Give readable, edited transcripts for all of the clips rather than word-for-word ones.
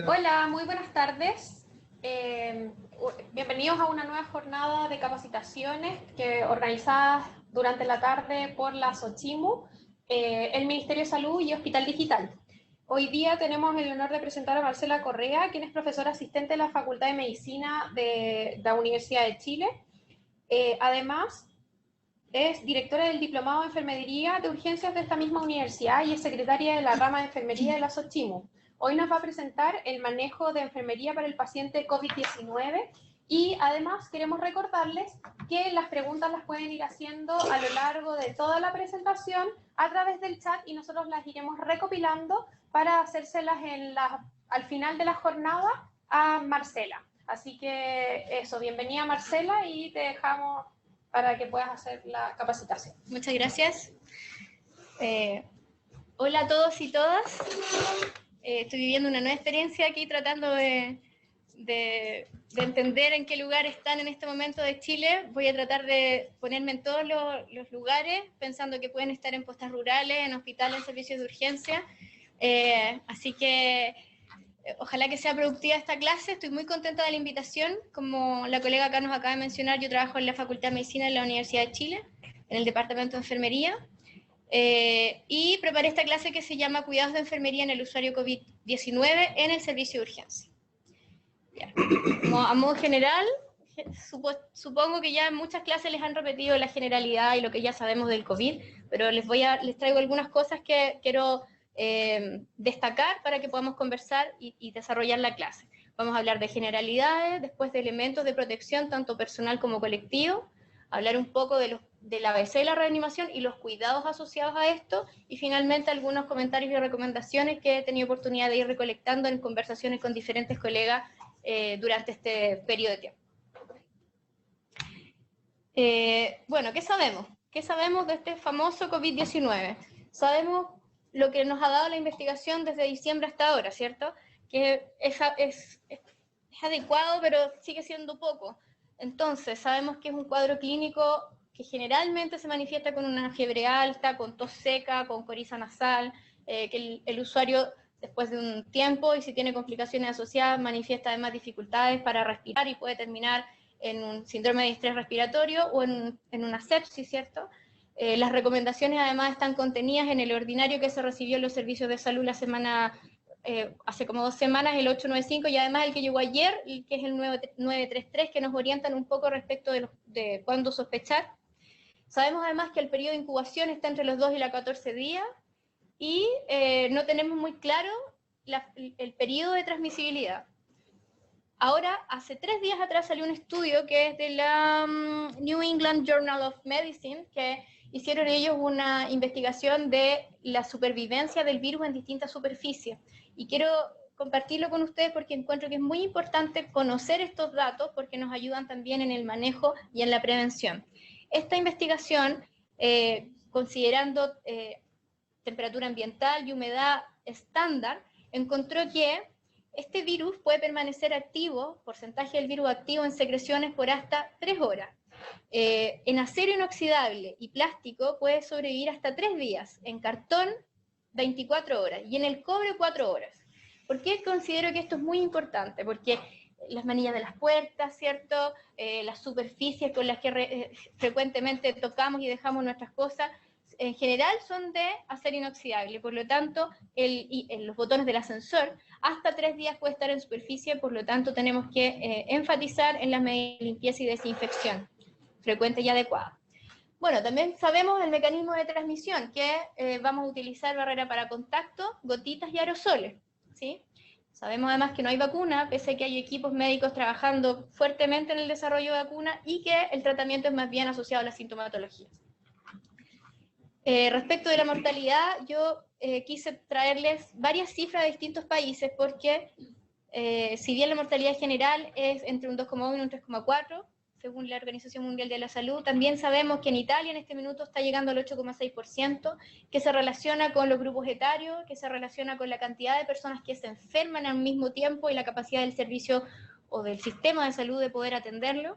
Hola, muy buenas tardes. Bienvenidos a una nueva jornada de capacitaciones organizadas durante la tarde por la SOCHIMU, el Ministerio de Salud y Hospital Digital. Hoy día tenemos el honor de presentar a Marcela Correa, quien es profesora asistente de la Facultad de Medicina de la Universidad de Chile. Además, es directora del Diplomado de Enfermería de Urgencias de esta misma universidad y es secretaria de la rama de enfermería de la SOCHIMU. Hoy nos va a presentar el manejo de enfermería para el paciente COVID-19 y además queremos recordarles que las preguntas las pueden ir haciendo a lo largo de toda la presentación a través del chat y nosotros las iremos recopilando para hacérselas al final de la jornada a Marcela. Así que eso, bienvenida Marcela y te dejamos para que puedas hacer la capacitación. Muchas gracias. Hola a todos y todas. Estoy viviendo una nueva experiencia aquí tratando de entender en qué lugar están en este momento de Chile. Voy a tratar de ponerme en todos los lugares, pensando que pueden estar en postas rurales, en hospitales, en servicios de urgencia. Así que ojalá que sea productiva esta clase. Estoy muy contenta de la invitación. Como la colega acá nos acaba de mencionar, yo trabajo en la Facultad de Medicina de la Universidad de Chile, en el Departamento de Enfermería. Y preparé esta clase que se llama Cuidados de Enfermería en el usuario COVID-19 en el servicio de urgencia. Ya. A modo general, supongo que ya en muchas clases les han repetido la generalidad y lo que ya sabemos del COVID, pero les traigo algunas cosas que quiero destacar para que podamos conversar y desarrollar la clase. Vamos a hablar de generalidades, después de elementos de protección, tanto personal como colectivo, hablar un poco del ABC de la reanimación y los cuidados asociados a esto, y finalmente algunos comentarios y recomendaciones que he tenido oportunidad de ir recolectando en conversaciones con diferentes colegas durante este periodo de tiempo. Bueno, ¿qué sabemos? ¿Qué sabemos de este famoso COVID-19? Sabemos lo que nos ha dado la investigación desde diciembre hasta ahora, ¿cierto? Que es adecuado, pero sigue siendo poco. Entonces, sabemos que es un cuadro clínico que generalmente se manifiesta con una fiebre alta, con tos seca, con coriza nasal, que el usuario después de un tiempo, y si tiene complicaciones asociadas, manifiesta además dificultades para respirar y puede terminar en un síndrome de estrés respiratorio o en una sepsis, ¿cierto? Las recomendaciones además están contenidas en el ordinario que se recibió en los servicios de salud la semana hace como 2 semanas, el 895, y además el que llegó ayer, que es el 933, que nos orientan un poco respecto de cuándo sospechar. Sabemos además que el periodo de incubación está entre los 2 y los 14 días, y no tenemos muy claro el periodo de transmisibilidad. Ahora, hace 3 días atrás salió un estudio que es de la New England Journal of Medicine, que hicieron ellos una investigación de la supervivencia del virus en distintas superficies. Y quiero compartirlo con ustedes porque encuentro que es muy importante conocer estos datos porque nos ayudan también en el manejo y en la prevención. Esta investigación, considerando temperatura ambiental y humedad estándar, encontró que este virus puede permanecer activo, porcentaje del virus activo en secreciones por hasta 3 horas. En acero inoxidable y plástico puede sobrevivir hasta 3 días, en cartón 24 horas y en el cobre 4 horas. ¿Por qué considero que esto es muy importante? Porque las manillas de las puertas, ¿cierto? Las superficies con las que frecuentemente tocamos y dejamos nuestras cosas, en general son de acero inoxidable, por lo tanto, los botones del ascensor, hasta 3 días puede estar en superficie, por lo tanto tenemos que enfatizar en las medidas de limpieza y desinfección frecuente y adecuada. Bueno, también sabemos el mecanismo de transmisión, que vamos a utilizar barrera para contacto, gotitas y aerosoles, ¿sí? Sabemos además que no hay vacuna, pese a que hay equipos médicos trabajando fuertemente en el desarrollo de vacuna, y que el tratamiento es más bien asociado a la sintomatología. Respecto de la mortalidad, yo quise traerles varias cifras de distintos países porque si bien la mortalidad general es entre un 2,1 y un 3,4, según la Organización Mundial de la Salud, también sabemos que en Italia en este minuto está llegando al 8,6%, que se relaciona con los grupos etarios, que se relaciona con la cantidad de personas que se enferman al mismo tiempo y la capacidad del servicio o del sistema de salud de poder atenderlo.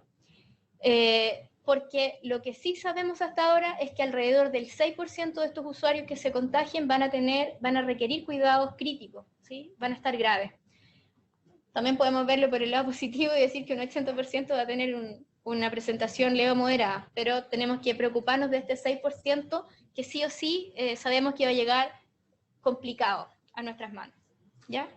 Porque lo que sí sabemos hasta ahora es que alrededor del 6% de estos usuarios que se contagien van a requerir cuidados críticos, ¿sí? Van a estar graves. También podemos verlo por el lado positivo y decir que un 80% va a tener una presentación leve o moderada, pero tenemos que preocuparnos de este 6% que sí o sí sabemos que va a llegar complicado a nuestras manos, ¿ya?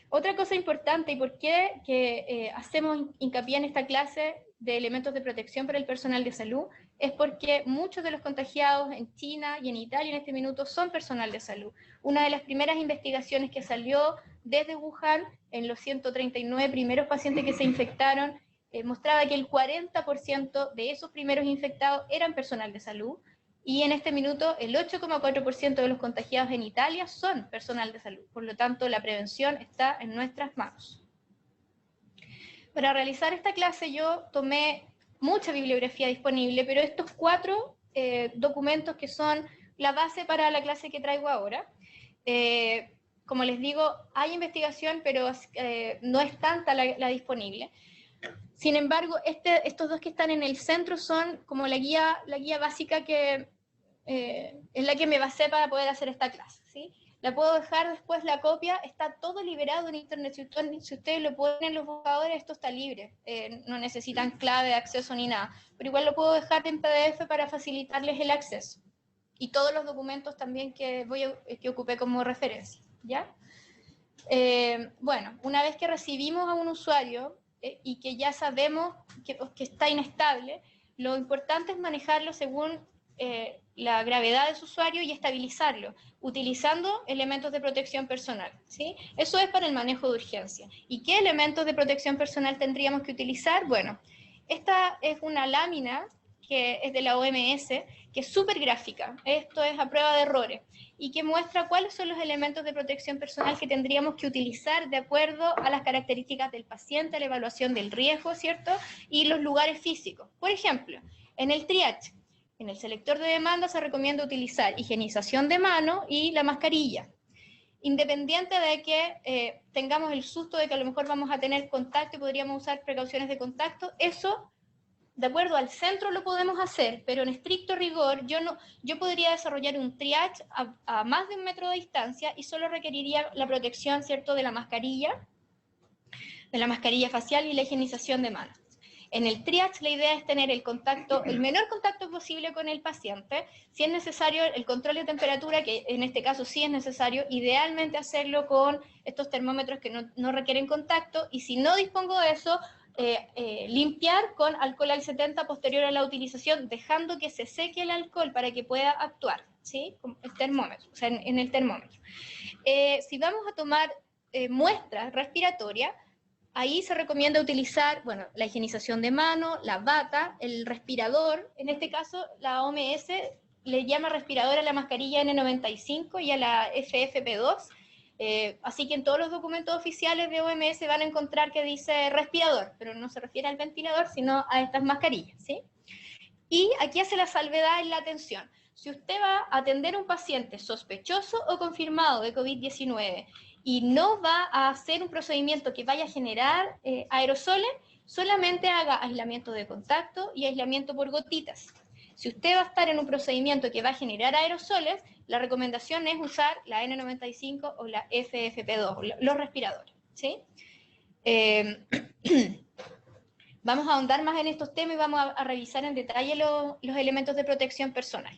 Otra cosa importante, y por qué hacemos hincapié en esta clase de elementos de protección para el personal de salud, es porque muchos de los contagiados en China y en Italia en este minuto son personal de salud. Una de las primeras investigaciones que salió desde Wuhan, en los 139 primeros pacientes que se infectaron, mostraba que el 40% de esos primeros infectados eran personal de salud, y en este minuto el 8,4% de los contagiados en Italia son personal de salud. Por lo tanto, la prevención está en nuestras manos. Para realizar esta clase yo tomé mucha bibliografía disponible, pero estos 4 documentos que son la base para la clase que traigo ahora. Como les digo, hay investigación, pero no es tanta la disponible. Sin embargo, estos 2 que están en el centro son como la guía básica que es la que me basé para poder hacer esta clase, ¿sí? La puedo dejar después, la copia, está todo liberado en internet, si ustedes lo ponen en los buscadores, esto está libre, no necesitan clave de acceso ni nada, pero igual lo puedo dejar en PDF para facilitarles el acceso, y todos los documentos también que ocupé como referencia, ¿ya? Bueno, una vez que recibimos a un usuario y que ya sabemos que está inestable, lo importante es manejarlo según la gravedad de su usuario y estabilizarlo, utilizando elementos de protección personal, ¿sí? Eso es para el manejo de urgencia. ¿Y qué elementos de protección personal tendríamos que utilizar? Bueno, esta es una lámina que es de la OMS, que es súper gráfica, esto es a prueba de errores, y que muestra cuáles son los elementos de protección personal que tendríamos que utilizar de acuerdo a las características del paciente, a la evaluación del riesgo, ¿cierto? Y los lugares físicos. Por ejemplo, en el triage, en el selector de demanda se recomienda utilizar higienización de mano y la mascarilla. Independiente de que tengamos el susto de que a lo mejor vamos a tener contacto y podríamos usar precauciones de contacto, eso, de acuerdo al centro lo podemos hacer, pero en estricto rigor yo podría desarrollar un triage a más de 1 metro de distancia y solo requeriría la protección, ¿cierto?, de la mascarilla facial y la higienización de manos. En el triage la idea es tener el menor contacto posible con el paciente, si es necesario el control de temperatura, que en este caso sí es necesario, idealmente hacerlo con estos termómetros que no requieren contacto, y si no dispongo de eso, limpiar con alcohol al 70 posterior a la utilización, dejando que se seque el alcohol para que pueda actuar, ¿sí? El termómetro, o sea, en el termómetro. Si vamos a tomar muestras respiratorias, ahí se recomienda utilizar, bueno, la higienización de mano, la bata, el respirador. En este caso, la OMS le llama respirador a la mascarilla N95 y a la FFP2. Así que en todos los documentos oficiales de OMS van a encontrar que dice respirador, pero no se refiere al ventilador, sino a estas mascarillas, ¿sí? Y aquí hace la salvedad en la atención. Si usted va a atender a un paciente sospechoso o confirmado de COVID-19 y no va a hacer un procedimiento que vaya a generar aerosoles, solamente haga aislamiento de contacto y aislamiento por gotitas. Si usted va a estar en un procedimiento que va a generar aerosoles, la recomendación es usar la N95 o la FFP2, los respiradores, ¿sí? Vamos a ahondar más en estos temas y vamos a revisar en detalle los elementos de protección personal.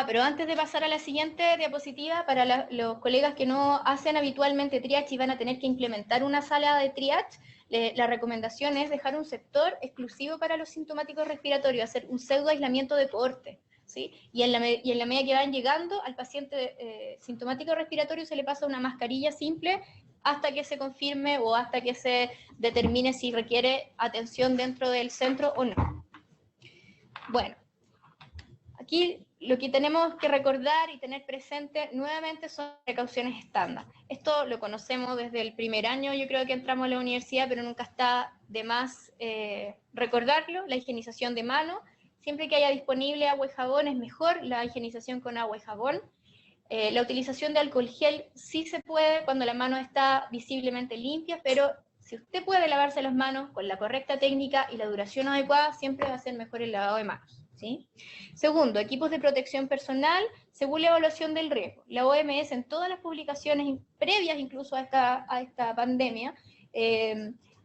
Pero antes de pasar a la siguiente diapositiva, para los colegas que no hacen habitualmente triage y van a tener que implementar una sala de triage, la recomendación es dejar un sector exclusivo para los sintomáticos respiratorios, hacer un pseudo aislamiento de cohorte, ¿sí? Y en la medida que van llegando al paciente sintomático respiratorio se le pasa una mascarilla simple hasta que se confirme o hasta que se determine si requiere atención dentro del centro o no. Bueno, aquí lo que tenemos que recordar y tener presente nuevamente son precauciones estándar. Esto lo conocemos desde el primer año, yo creo que entramos a la universidad, pero nunca está de más recordarlo. La higienización de mano, siempre que haya disponible agua y jabón es mejor, la higienización con agua y jabón. La utilización de alcohol gel sí se puede cuando la mano está visiblemente limpia, pero si usted puede lavarse las manos con la correcta técnica y la duración adecuada, siempre va a ser mejor el lavado de manos. ¿sí? Segundo, equipos de protección personal según la evaluación del riesgo. La OMS en todas las publicaciones previas incluso a esta pandemia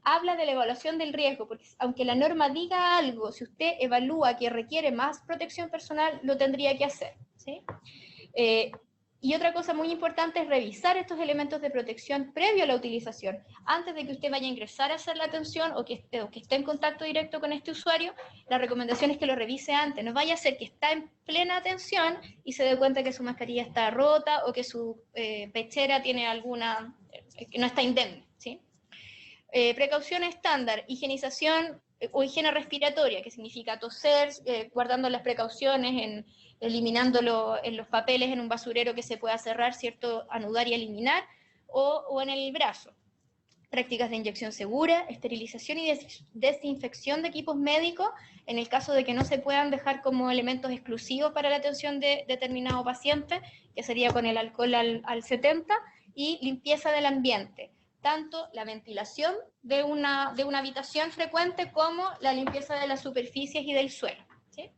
habla de la evaluación del riesgo, porque aunque la norma diga algo, si usted evalúa que requiere más protección personal, lo tendría que hacer, ¿sí? Y otra cosa muy importante es revisar estos elementos de protección previo a la utilización. Antes de que usted vaya a ingresar a hacer la atención o que esté en contacto directo con este usuario, la recomendación es que lo revise antes. No vaya a ser que está en plena atención y se dé cuenta que su mascarilla está rota o que su pechera tiene alguna, que no está indemne, ¿sí? Precaución estándar, higienización o higiene respiratoria, que significa toser, guardando las precauciones, eliminándolo en los papeles en un basurero que se pueda cerrar, ¿cierto? Anudar y eliminar, o en el brazo. Prácticas de inyección segura, esterilización y desinfección de equipos médicos, en el caso de que no se puedan dejar como elementos exclusivos para la atención de determinado paciente, que sería con el alcohol al 70, y limpieza del ambiente. Tanto la ventilación de una habitación frecuente como la limpieza de las superficies y del suelo, ¿sí?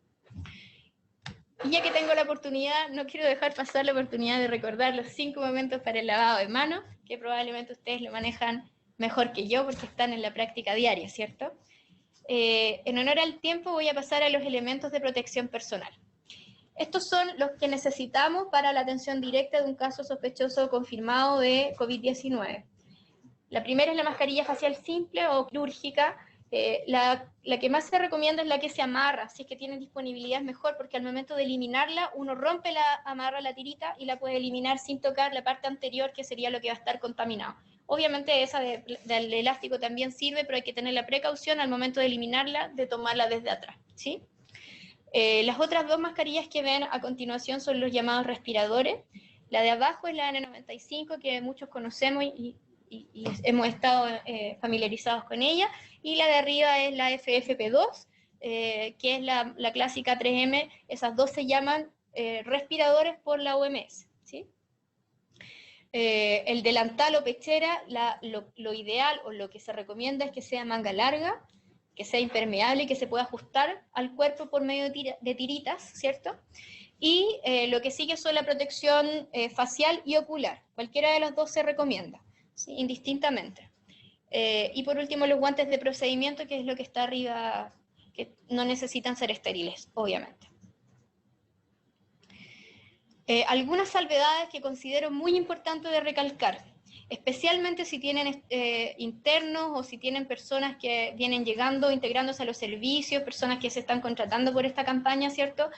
Y ya que tengo la oportunidad, no quiero dejar pasar la oportunidad de recordar los 5 momentos para el lavado de manos, que probablemente ustedes lo manejan mejor que yo porque están en la práctica diaria, ¿cierto? En honor al tiempo voy a pasar a los elementos de protección personal. Estos son los que necesitamos para la atención directa de un caso sospechoso o confirmado de COVID-19. La primera es la mascarilla facial simple o quirúrgica. La que más se recomienda es la que se amarra. Si es que tienen disponibilidad es mejor, porque al momento de eliminarla uno rompe amarra la tirita y la puede eliminar sin tocar la parte anterior, que sería lo que va a estar contaminado. Obviamente esa del elástico también sirve, pero hay que tener la precaución al momento de eliminarla, de tomarla desde atrás, ¿sí? Las otras 2 mascarillas que ven a continuación son los llamados respiradores. La de abajo es la N95, que muchos conocemos y hemos estado familiarizados con ella, y la de arriba es la FFP2, que es la clásica 3M. Esas 2 se llaman respiradores por la OMS, ¿sí? El delantal o pechera, lo ideal o lo que se recomienda es que sea manga larga, que sea impermeable y que se pueda ajustar al cuerpo por medio de tiritas, ¿cierto? Y lo que sigue son la protección facial y ocular. Cualquiera de las 2 se recomienda, ¿sí? Indistintamente. Y por último, los guantes de procedimiento, que es lo que está arriba, que no necesitan ser estériles, obviamente. Algunas salvedades que considero muy importante de recalcar, especialmente si tienen internos o si tienen personas que vienen llegando, integrándose a los servicios, personas que se están contratando por esta campaña, ¿cierto?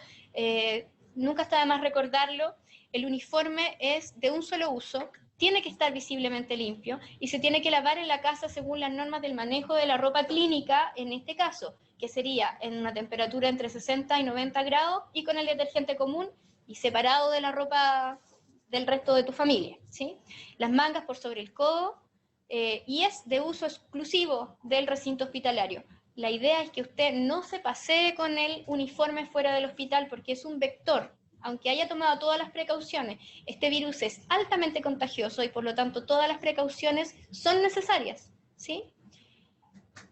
Nunca está de más recordarlo, el uniforme es de un solo uso, tiene que estar visiblemente limpio y se tiene que lavar en la casa según las normas del manejo de la ropa clínica, en este caso, que sería en una temperatura entre 60 y 90 grados y con el detergente común y separado de la ropa del resto de tu familia, ¿sí? Las mangas por sobre el codo, y es de uso exclusivo del recinto hospitalario. La idea es que usted no se pasee con el uniforme fuera del hospital porque es un vector. Aunque haya tomado todas las precauciones, este virus es altamente contagioso y por lo tanto todas las precauciones son necesarias, ¿sí?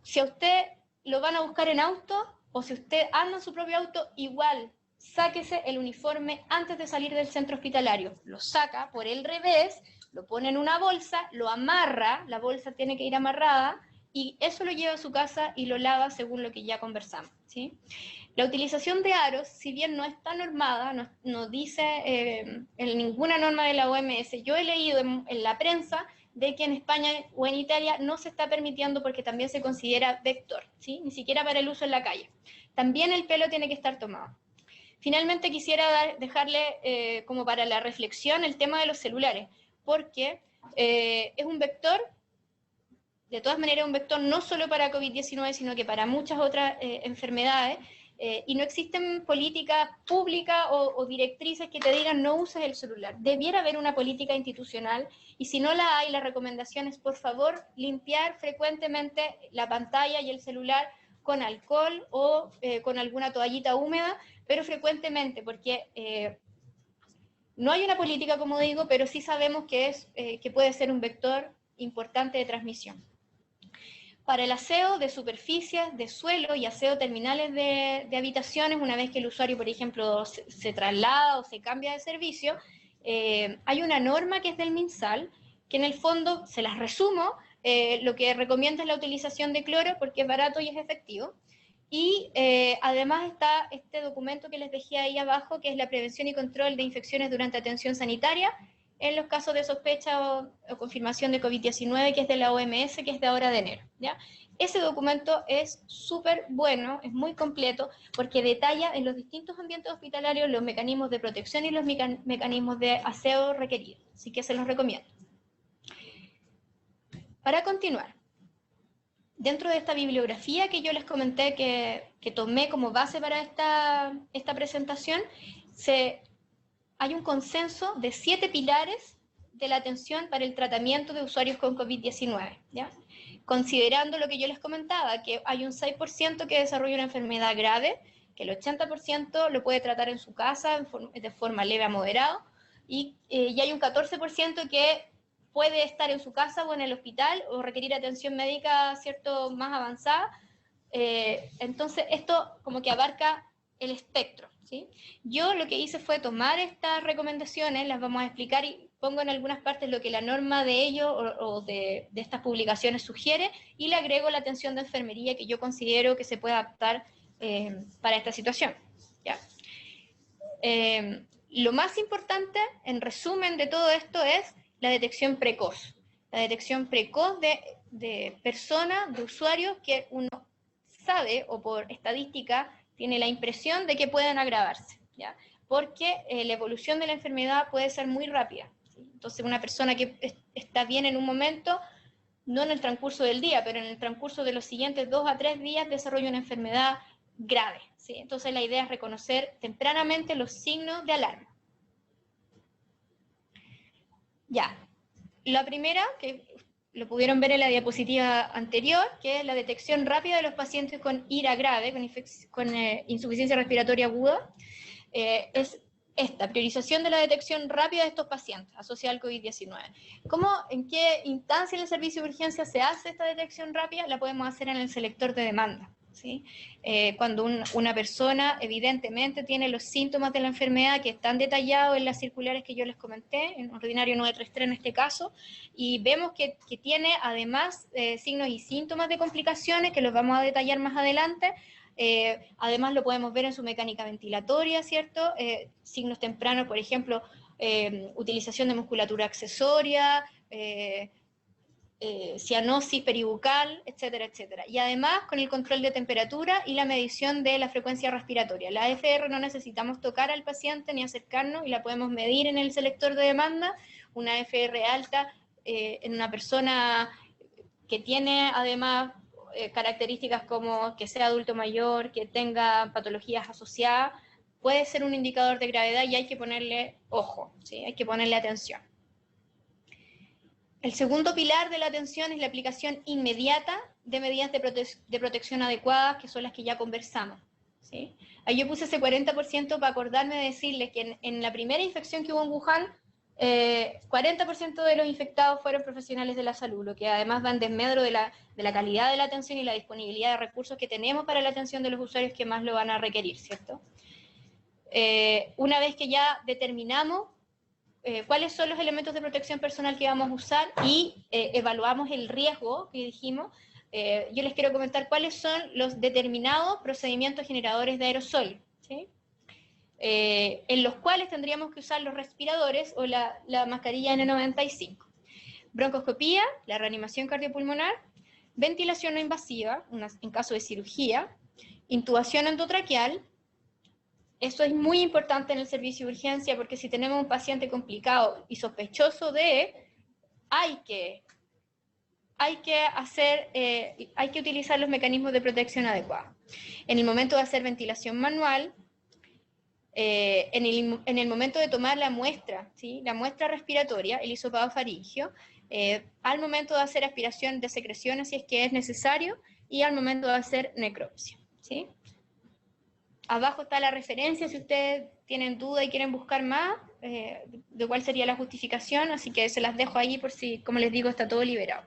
Si a usted lo van a buscar en auto o si usted anda en su propio auto, igual sáquese el uniforme antes de salir del centro hospitalario. Lo saca por el revés, lo pone en una bolsa, lo amarra, la bolsa tiene que ir amarrada, y eso lo lleva a su casa y lo lava según lo que ya conversamos, ¿sí? La utilización de aros, si bien no está normada, no dice en ninguna norma de la OMS, yo he leído en la prensa de que en España o en Italia no se está permitiendo porque también se considera vector, ¿sí? Ni siquiera para el uso en la calle. También el pelo tiene que estar tomado. Finalmente quisiera dejarle como para la reflexión el tema de los celulares, porque es un vector, de todas maneras un vector no solo para COVID-19, sino que para muchas otras enfermedades, y no existen políticas públicas o directrices que te digan no uses el celular. Debiera haber una política institucional, y si no la hay, la recomendación es, por favor, limpiar frecuentemente la pantalla y el celular con alcohol o con alguna toallita húmeda, pero frecuentemente, porque no hay una política, como digo, pero sí sabemos que puede ser un vector importante de transmisión. Para el aseo de superficies, de suelo y aseo terminales de habitaciones, una vez que el usuario, por ejemplo, se traslada o se cambia de servicio, hay una norma que es del MinSal, que en el fondo, se las resumo, lo que recomienda es la utilización de cloro porque es barato y es efectivo. Y además está este documento que les dejé ahí abajo, que es la prevención y control de infecciones durante atención sanitaria, en los casos de sospecha o confirmación de COVID-19, que es de la OMS, que es de ahora de enero, ¿ya? Ese documento es súper bueno, es muy completo, porque detalla en los distintos ambientes hospitalarios los mecanismos de protección y los mecanismos de aseo requeridos. Así que se los recomiendo. Para continuar, dentro de esta bibliografía que yo les comenté que tomé como base para esta presentación, hay un consenso de 7 pilares de la atención para el tratamiento de usuarios con COVID-19, ¿ya? Considerando lo que yo les comentaba, que hay un 6% que desarrolla una enfermedad grave, que el 80% lo puede tratar en su casa de forma leve a moderado, y hay un 14% que puede estar en su casa o en el hospital o requerir atención médica, ¿cierto?, más avanzada. Entonces, esto como que abarca el espectro, ¿sí? Yo lo que hice fue tomar estas recomendaciones, las vamos a explicar y pongo en algunas partes lo que la norma de ello o de estas publicaciones sugiere, y le agrego la atención de enfermería que yo considero que se puede adaptar para esta situación, ¿ya? Lo más importante, en resumen de todo esto, es la detección precoz. La detección precoz de personas, de usuarios que uno sabe, o por estadística, tiene la impresión de que pueden agravarse, ¿ya? Porque la evolución de la enfermedad puede ser muy rápida, ¿sí? Entonces, una persona que está bien en un momento, no en el transcurso del día, pero en el transcurso de los siguientes 2 a 3 días desarrolla una enfermedad grave, ¿sí? Entonces, la idea es reconocer tempranamente los signos de alarma. Ya, la primera, que lo pudieron ver en la diapositiva anterior, que es la detección rápida de los pacientes con IRA grave, con insuficiencia respiratoria aguda, es esta, priorización de la detección rápida de estos pacientes asociada al COVID-19. ¿En qué instancia en el servicio de urgencia se hace esta detección rápida? La podemos hacer en el selector de demanda, ¿sí? Cuando una persona evidentemente tiene los síntomas de la enfermedad que están detallados en las circulares que yo les comenté, en ordinario 933 en este caso, y vemos que tiene además signos y síntomas de complicaciones que los vamos a detallar más adelante. Además lo podemos ver en su mecánica ventilatoria, ¿cierto? Signos tempranos, por ejemplo, utilización de musculatura accesoria, cianosis peribucal, etcétera, etcétera. Y además con el control de temperatura y la medición de la frecuencia respiratoria. La AFR no necesitamos tocar al paciente ni acercarnos y la podemos medir en el selector de demanda. Una AFR alta en una persona que tiene además características como que sea adulto mayor, que tenga patologías asociadas, puede ser un indicador de gravedad y hay que ponerle ojo, ¿sí? Hay que ponerle atención. El segundo pilar de la atención es la aplicación inmediata de medidas de protección adecuadas, que son las que ya conversamos, ¿sí? Ahí yo puse ese 40% para acordarme de decirles que en la primera infección que hubo en Wuhan, 40% de los infectados fueron profesionales de la salud, lo que además va en desmedro de la calidad de la atención y la disponibilidad de recursos que tenemos para la atención de los usuarios que más lo van a requerir, ¿cierto? Una vez que ya determinamos cuáles son los elementos de protección personal que vamos a usar y evaluamos el riesgo que dijimos, yo les quiero comentar cuáles son los determinados procedimientos generadores de aerosol, ¿sí? En los cuales tendríamos que usar los respiradores o la mascarilla N95. Broncoscopía, la reanimación cardiopulmonar, ventilación no invasiva, en caso de cirugía, intubación endotraqueal. Eso es muy importante en el servicio de urgencia porque si tenemos un paciente complicado y sospechoso hay que utilizar los mecanismos de protección adecuados. En el momento de hacer ventilación manual, en el momento de tomar la muestra, ¿sí? La muestra respiratoria, el hisopado faríngeo, al momento de hacer aspiración de secreciones si es que es necesario, y al momento de hacer necropsia, ¿sí? Abajo está la referencia si ustedes tienen duda y quieren buscar más de cuál sería la justificación, así que se las dejo ahí por si, como les digo, está todo liberado.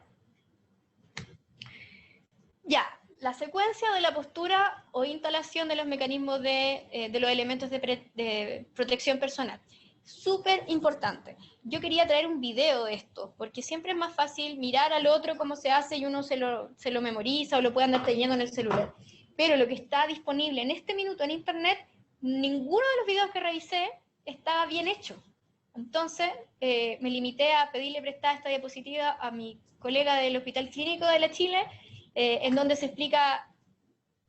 Ya, la secuencia de la postura o instalación de los mecanismos de los elementos de protección personal. Súper importante. Yo quería traer un video de esto, porque siempre es más fácil mirar al otro cómo se hace y uno se lo memoriza o lo puede andar teniendo en el celular. Pero lo que está disponible en este minuto en internet, ninguno de los videos que revisé estaba bien hecho. Entonces, me limité a pedirle prestada esta diapositiva a mi colega del Hospital Clínico de la Chile, en donde se explica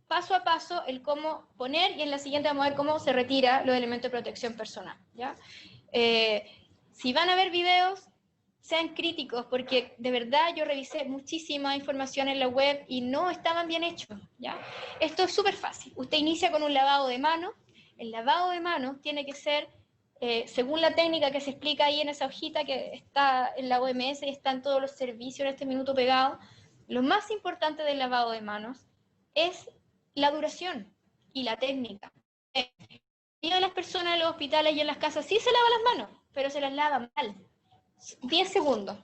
paso a paso el cómo poner, y en la siguiente vamos a ver cómo se retira los elementos de protección personal, ¿ya? Si van a ver videos, sean críticos, porque de verdad yo revisé muchísima información en la web y no estaban bien hechos, ¿ya? Esto es súper fácil. Usted inicia con un lavado de manos. El lavado de manos tiene que ser, según la técnica que se explica ahí en esa hojita que está en la OMS y están todos los servicios en este minuto pegados, lo más importante del lavado de manos es la duración y la técnica. Y las personas en los hospitales y en las casas sí se lavan las manos, pero se las lavan mal. 10 segundos.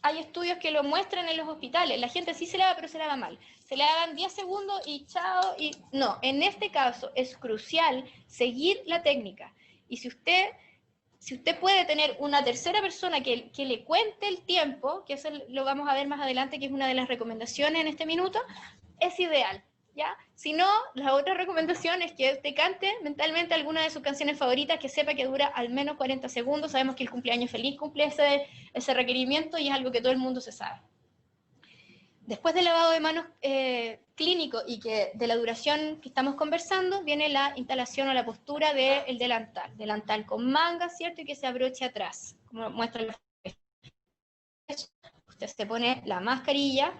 Hay estudios que lo muestran en los hospitales. La gente sí se lava, pero se lava mal. Se lavan 10 segundos y chao. Y no, en este caso es crucial seguir la técnica. Y si usted puede tener una tercera persona que le cuente el tiempo, que eso lo vamos a ver más adelante, que es una de las recomendaciones en este minuto, es ideal, ¿ya? Si no, la otra recomendación es que usted cante mentalmente alguna de sus canciones favoritas, que sepa que dura al menos 40 segundos. Sabemos que el cumpleaños feliz cumple ese requerimiento y es algo que todo el mundo se sabe. Después del lavado de manos clínico y que de la duración que estamos conversando, viene la instalación o la postura del delantal. Delantal con manga, ¿cierto? Y que se abroche atrás, como muestra la foto. Usted se pone la mascarilla,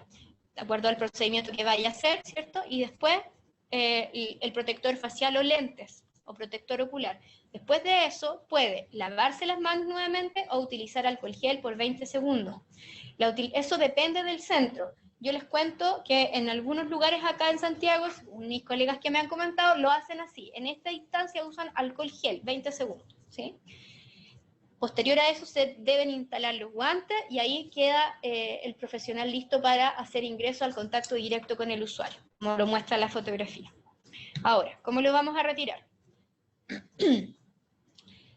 de acuerdo al procedimiento que vaya a hacer, ¿cierto? Y después el protector facial o lentes, o protector ocular. Después de eso, puede lavarse las manos nuevamente o utilizar alcohol gel por 20 segundos. Eso depende del centro. Yo les cuento que en algunos lugares acá en Santiago, mis colegas que me han comentado, lo hacen así. En esta instancia usan alcohol gel, 20 segundos, ¿sí? Posterior a eso se deben instalar los guantes y ahí queda el profesional listo para hacer ingreso al contacto directo con el usuario, como lo muestra la fotografía. Ahora, ¿cómo lo vamos a retirar?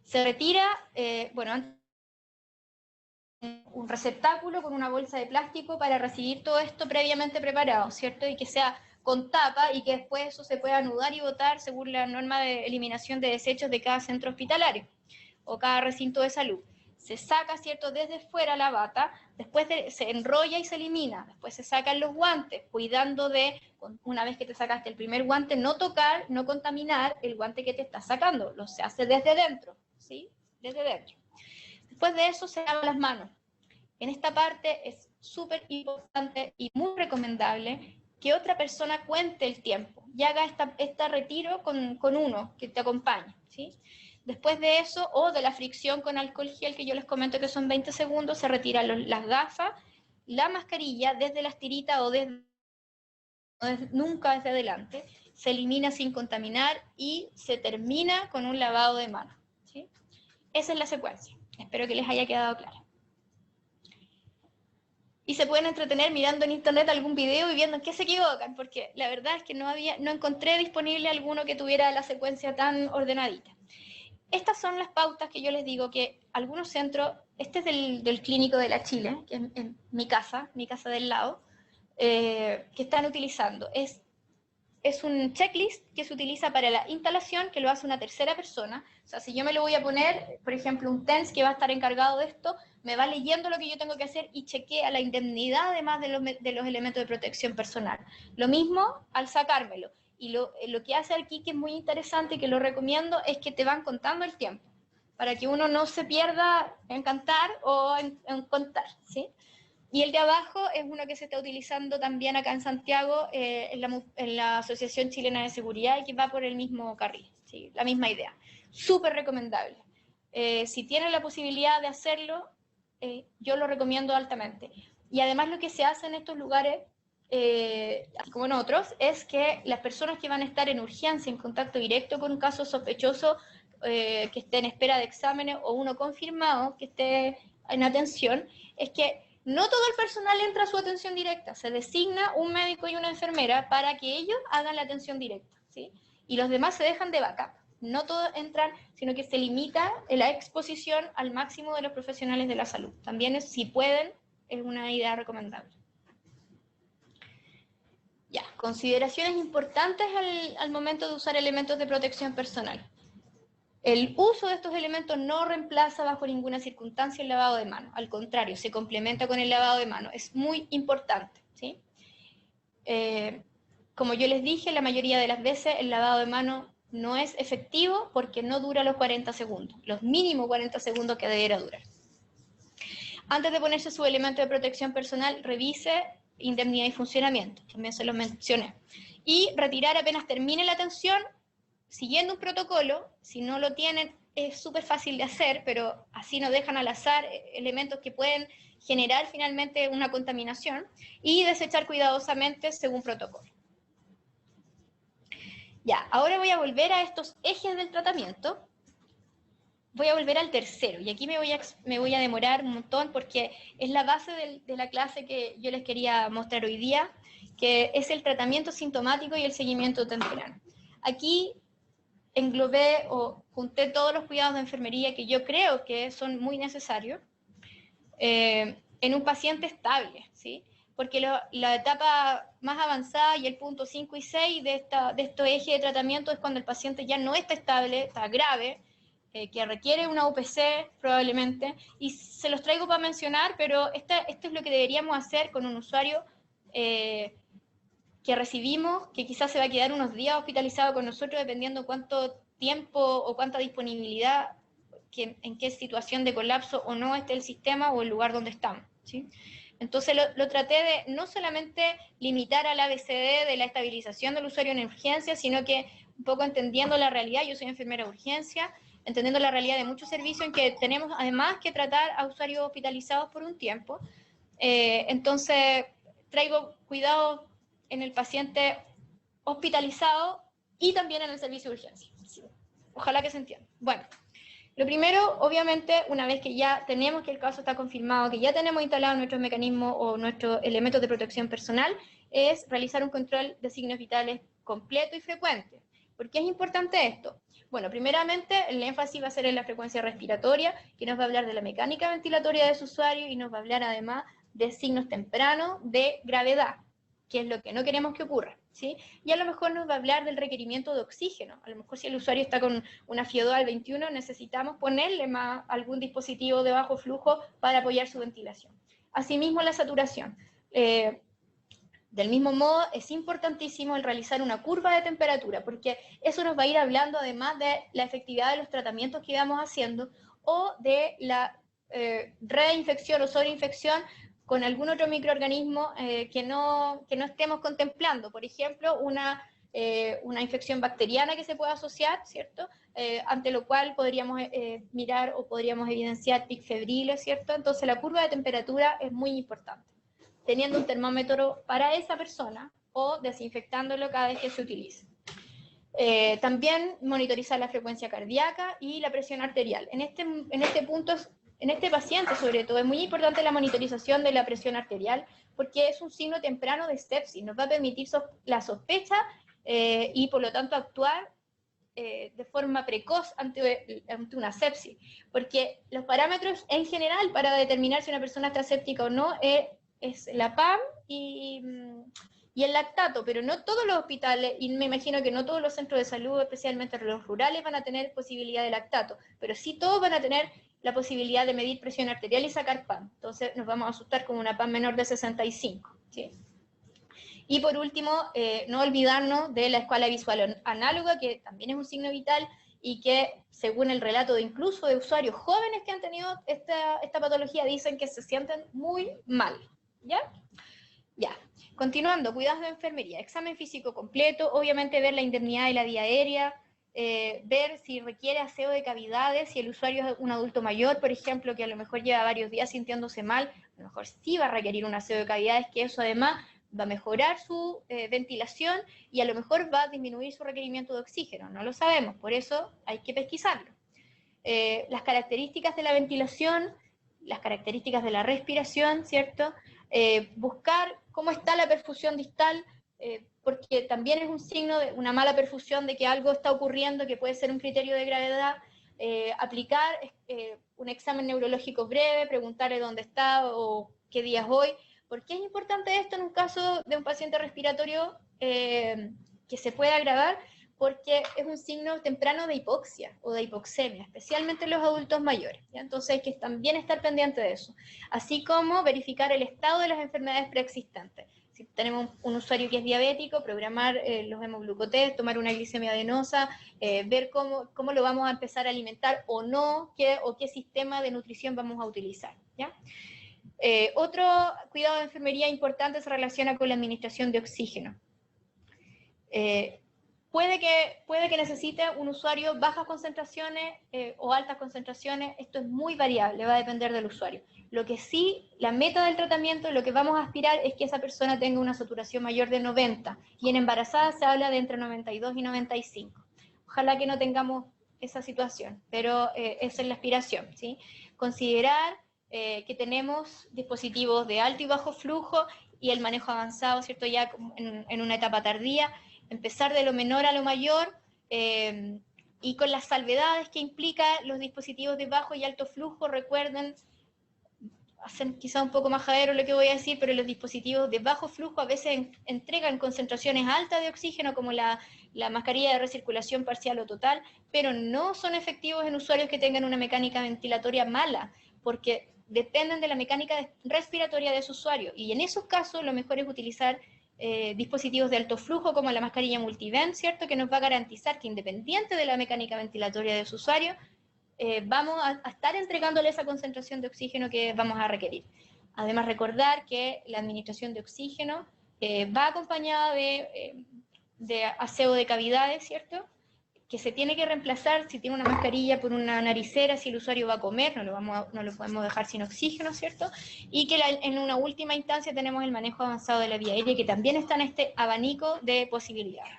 Se retira, un receptáculo con una bolsa de plástico para recibir todo esto previamente preparado, ¿cierto? Y que sea con tapa y que después eso se pueda anudar y botar según la norma de eliminación de desechos de cada centro hospitalario o cada recinto de salud. Se saca, ¿cierto?, desde fuera la bata, después se enrolla y se elimina, después se sacan los guantes, cuidando de, una vez que te sacaste el primer guante, no tocar, no contaminar el guante que te está sacando, lo se hace desde dentro, ¿sí? Desde dentro. Después de eso se lavan las manos. En esta parte es súper importante y muy recomendable que otra persona cuente el tiempo y haga este retiro con uno que te acompañe, ¿sí? Después de eso, o de la fricción con alcohol gel, que yo les comento que son 20 segundos, se retiran las gafas, la mascarilla desde las tiritas o nunca desde adelante, se elimina sin contaminar y se termina con un lavado de manos, ¿sí? Esa es la secuencia. Espero que les haya quedado claro. Y se pueden entretener mirando en internet algún video y viendo en qué se equivocan, porque la verdad es que no encontré disponible alguno que tuviera la secuencia tan ordenadita. Estas son las pautas que yo les digo que algunos centros, este es del Clínico de la Chile, que es en mi casa del lado, que están utilizando. Es un checklist que se utiliza para la instalación, que lo hace una tercera persona. O sea, si yo me lo voy a poner, por ejemplo, un TENS que va a estar encargado de esto, me va leyendo lo que yo tengo que hacer y chequea la indemnidad además de los elementos de protección personal. Lo mismo al sacármelo. Y lo que hace aquí, que es muy interesante y que lo recomiendo, es que te van contando el tiempo, para que uno no se pierda en cantar o en contar, ¿sí? Y el de abajo es uno que se está utilizando también acá en Santiago, en la Asociación Chilena de Seguridad, y que va por el mismo carril, ¿sí? La misma idea. Súper recomendable. Si tienen la posibilidad de hacerlo, yo lo recomiendo altamente. Y además lo que se hace en estos lugares, como en otros, es que las personas que van a estar en urgencia, en contacto directo con un caso sospechoso, que esté en espera de exámenes, o uno confirmado que esté en atención, es que No todo el personal entra a su atención directa, se designa un médico y una enfermera para que ellos hagan la atención directa, ¿sí? Y los demás se dejan de backup. No todos entran, sino que se limita la exposición al máximo de los profesionales de la salud. También, si pueden, es una idea recomendable. Ya, consideraciones importantes al momento de usar elementos de protección personal. El uso de estos elementos no reemplaza bajo ninguna circunstancia el lavado de manos. Al contrario, se complementa con el lavado de manos. Es muy importante, ¿sí? Como yo les dije, la mayoría de las veces el lavado de manos no es efectivo porque no dura los 40 segundos, los mínimos 40 segundos que debiera durar. Antes de ponerse su elemento de protección personal, revise indemnidad y funcionamiento, también se lo mencioné. Y retirar apenas termine la atención, siguiendo un protocolo. Si no lo tienen, es súper fácil de hacer, pero así no dejan al azar elementos que pueden generar finalmente una contaminación, y desechar cuidadosamente según protocolo. Ya, ahora voy a volver a estos ejes del tratamiento. Voy a volver al tercero, y aquí me voy a demorar un montón porque es la base de la clase que yo les quería mostrar hoy día, que es el tratamiento sintomático y el seguimiento temprano. Aquí englobé o junté todos los cuidados de enfermería que yo creo que son muy necesarios en un paciente estable, ¿sí? Porque la etapa más avanzada y el punto 5 y 6 de estos ejes de tratamiento es cuando el paciente ya no está estable, está grave, que requiere una UPC probablemente, y se los traigo para mencionar, pero esto es lo que deberíamos hacer con un usuario que recibimos, que quizás se va a quedar unos días hospitalizado con nosotros, dependiendo cuánto tiempo o cuánta disponibilidad, en qué situación de colapso o no esté el sistema o el lugar donde estamos, ¿sí? Entonces lo traté de no solamente limitar al ABCD de la estabilización del usuario en urgencia, sino que un poco entendiendo la realidad. Yo soy enfermera de urgencia, entendiendo la realidad de muchos servicios en que tenemos además que tratar a usuarios hospitalizados por un tiempo. Entonces traigo cuidados en el paciente hospitalizado y también en el servicio de urgencia. Ojalá que se entienda. Bueno, lo primero, obviamente, una vez que ya tenemos que el caso está confirmado, que ya tenemos instalado nuestros mecanismos o nuestros elementos de protección personal, es realizar un control de signos vitales completo y frecuente. ¿Por qué es importante esto? Bueno, primeramente, el énfasis va a ser en la frecuencia respiratoria, que nos va a hablar de la mecánica ventilatoria de su usuario y nos va a hablar además de signos tempranos de gravedad, que es lo que no queremos que ocurra, ¿sí? Y a lo mejor nos va a hablar del requerimiento de oxígeno. A lo mejor si el usuario está con una FIO2 al 21, necesitamos ponerle más algún dispositivo de bajo flujo para apoyar su ventilación. Asimismo, la saturación. Del mismo modo, es importantísimo el realizar una curva de temperatura, porque eso nos va a ir hablando además de la efectividad de los tratamientos que vamos haciendo o de la reinfección o sobreinfección con algún otro microorganismo que no estemos contemplando. Por ejemplo, una infección bacteriana que se pueda asociar, ¿cierto? Ante lo cual podríamos mirar o podríamos evidenciar pic febriles, ¿cierto? Entonces la curva de temperatura es muy importante, teniendo un termómetro para esa persona o desinfectándolo cada vez que se utilice. También monitorizar la frecuencia cardíaca y la presión arterial. En este punto, en este paciente sobre todo, es muy importante la monitorización de la presión arterial porque es un signo temprano de sepsis, nos va a permitir la sospecha y por lo tanto actuar de forma precoz ante una sepsis, porque los parámetros en general para determinar si una persona está séptica o no es la PAM y el lactato, pero no todos los hospitales, y me imagino que no todos los centros de salud, especialmente los rurales, van a tener posibilidad de lactato, pero sí todos van a tener la posibilidad de medir presión arterial y sacar PAM. Entonces nos vamos a asustar con una PAM menor de 65, ¿sí? Y por último, no olvidarnos de la escala visual análoga, que también es un signo vital y que, según el relato de incluso de usuarios jóvenes que han tenido esta patología, dicen que se sienten muy mal. ¿Ya? Ya. Continuando, cuidados de enfermería, examen físico completo, obviamente ver la indemnidad de la vía aérea, ver si requiere aseo de cavidades, si el usuario es un adulto mayor, por ejemplo, que a lo mejor lleva varios días sintiéndose mal, a lo mejor sí va a requerir un aseo de cavidades, que eso además va a mejorar su ventilación y a lo mejor va a disminuir su requerimiento de oxígeno, no lo sabemos, por eso hay que pesquisarlo. Las características de la ventilación, las características de la respiración, ¿cierto? Buscar cómo está la perfusión distal, porque también es un signo de una mala perfusión, de que algo está ocurriendo, que puede ser un criterio de gravedad. Aplicar un examen neurológico breve, preguntarle dónde está o qué día es hoy. ¿Por qué es importante esto en un caso de un paciente respiratorio que se puede agravar? Porque es un signo temprano de hipoxia o de hipoxemia, especialmente en los adultos mayores, ¿ya? Entonces hay que también estar pendiente de eso, así como verificar el estado de las enfermedades preexistentes. Si tenemos un usuario que es diabético, programar los hemoglucotés, tomar una glicemia adenosa, ver cómo lo vamos a empezar a alimentar o no, o qué sistema de nutrición vamos a utilizar, ¿ya? Otro cuidado de enfermería importante se relaciona con la administración de oxígeno. Puede que necesite un usuario bajas concentraciones o altas concentraciones. Esto es muy variable, va a depender del usuario. Lo que sí, la meta del tratamiento, lo que vamos a aspirar es que esa persona tenga una saturación mayor de 90, y en embarazadas se habla de entre 92 y 95. Ojalá que no tengamos esa situación, pero esa es la aspiración, ¿sí? Considerar que tenemos dispositivos de alto y bajo flujo y el manejo avanzado, ¿cierto? Ya en una etapa tardía, empezar de lo menor a lo mayor, y con las salvedades que implica los dispositivos de bajo y alto flujo. Recuerden, hacen quizá un poco majadero lo que voy a decir, pero los dispositivos de bajo flujo a veces entregan concentraciones altas de oxígeno, como la mascarilla de recirculación parcial o total, pero no son efectivos en usuarios que tengan una mecánica ventilatoria mala, porque dependen de la mecánica respiratoria de su usuario, y en esos casos lo mejor es utilizar dispositivos de alto flujo como la mascarilla multivent, ¿cierto? Que nos va a garantizar que, independiente de la mecánica ventilatoria de su usuario, vamos a estar entregándole esa concentración de oxígeno que vamos a requerir. Además, recordar que la administración de oxígeno va acompañada de aseo de cavidades, ¿cierto? Que se tiene que reemplazar, si tiene una mascarilla, por una naricera. Si el usuario va a comer, no lo podemos dejar sin oxígeno, ¿cierto? Y que en una última instancia tenemos el manejo avanzado de la vía aérea, que también está en este abanico de posibilidades.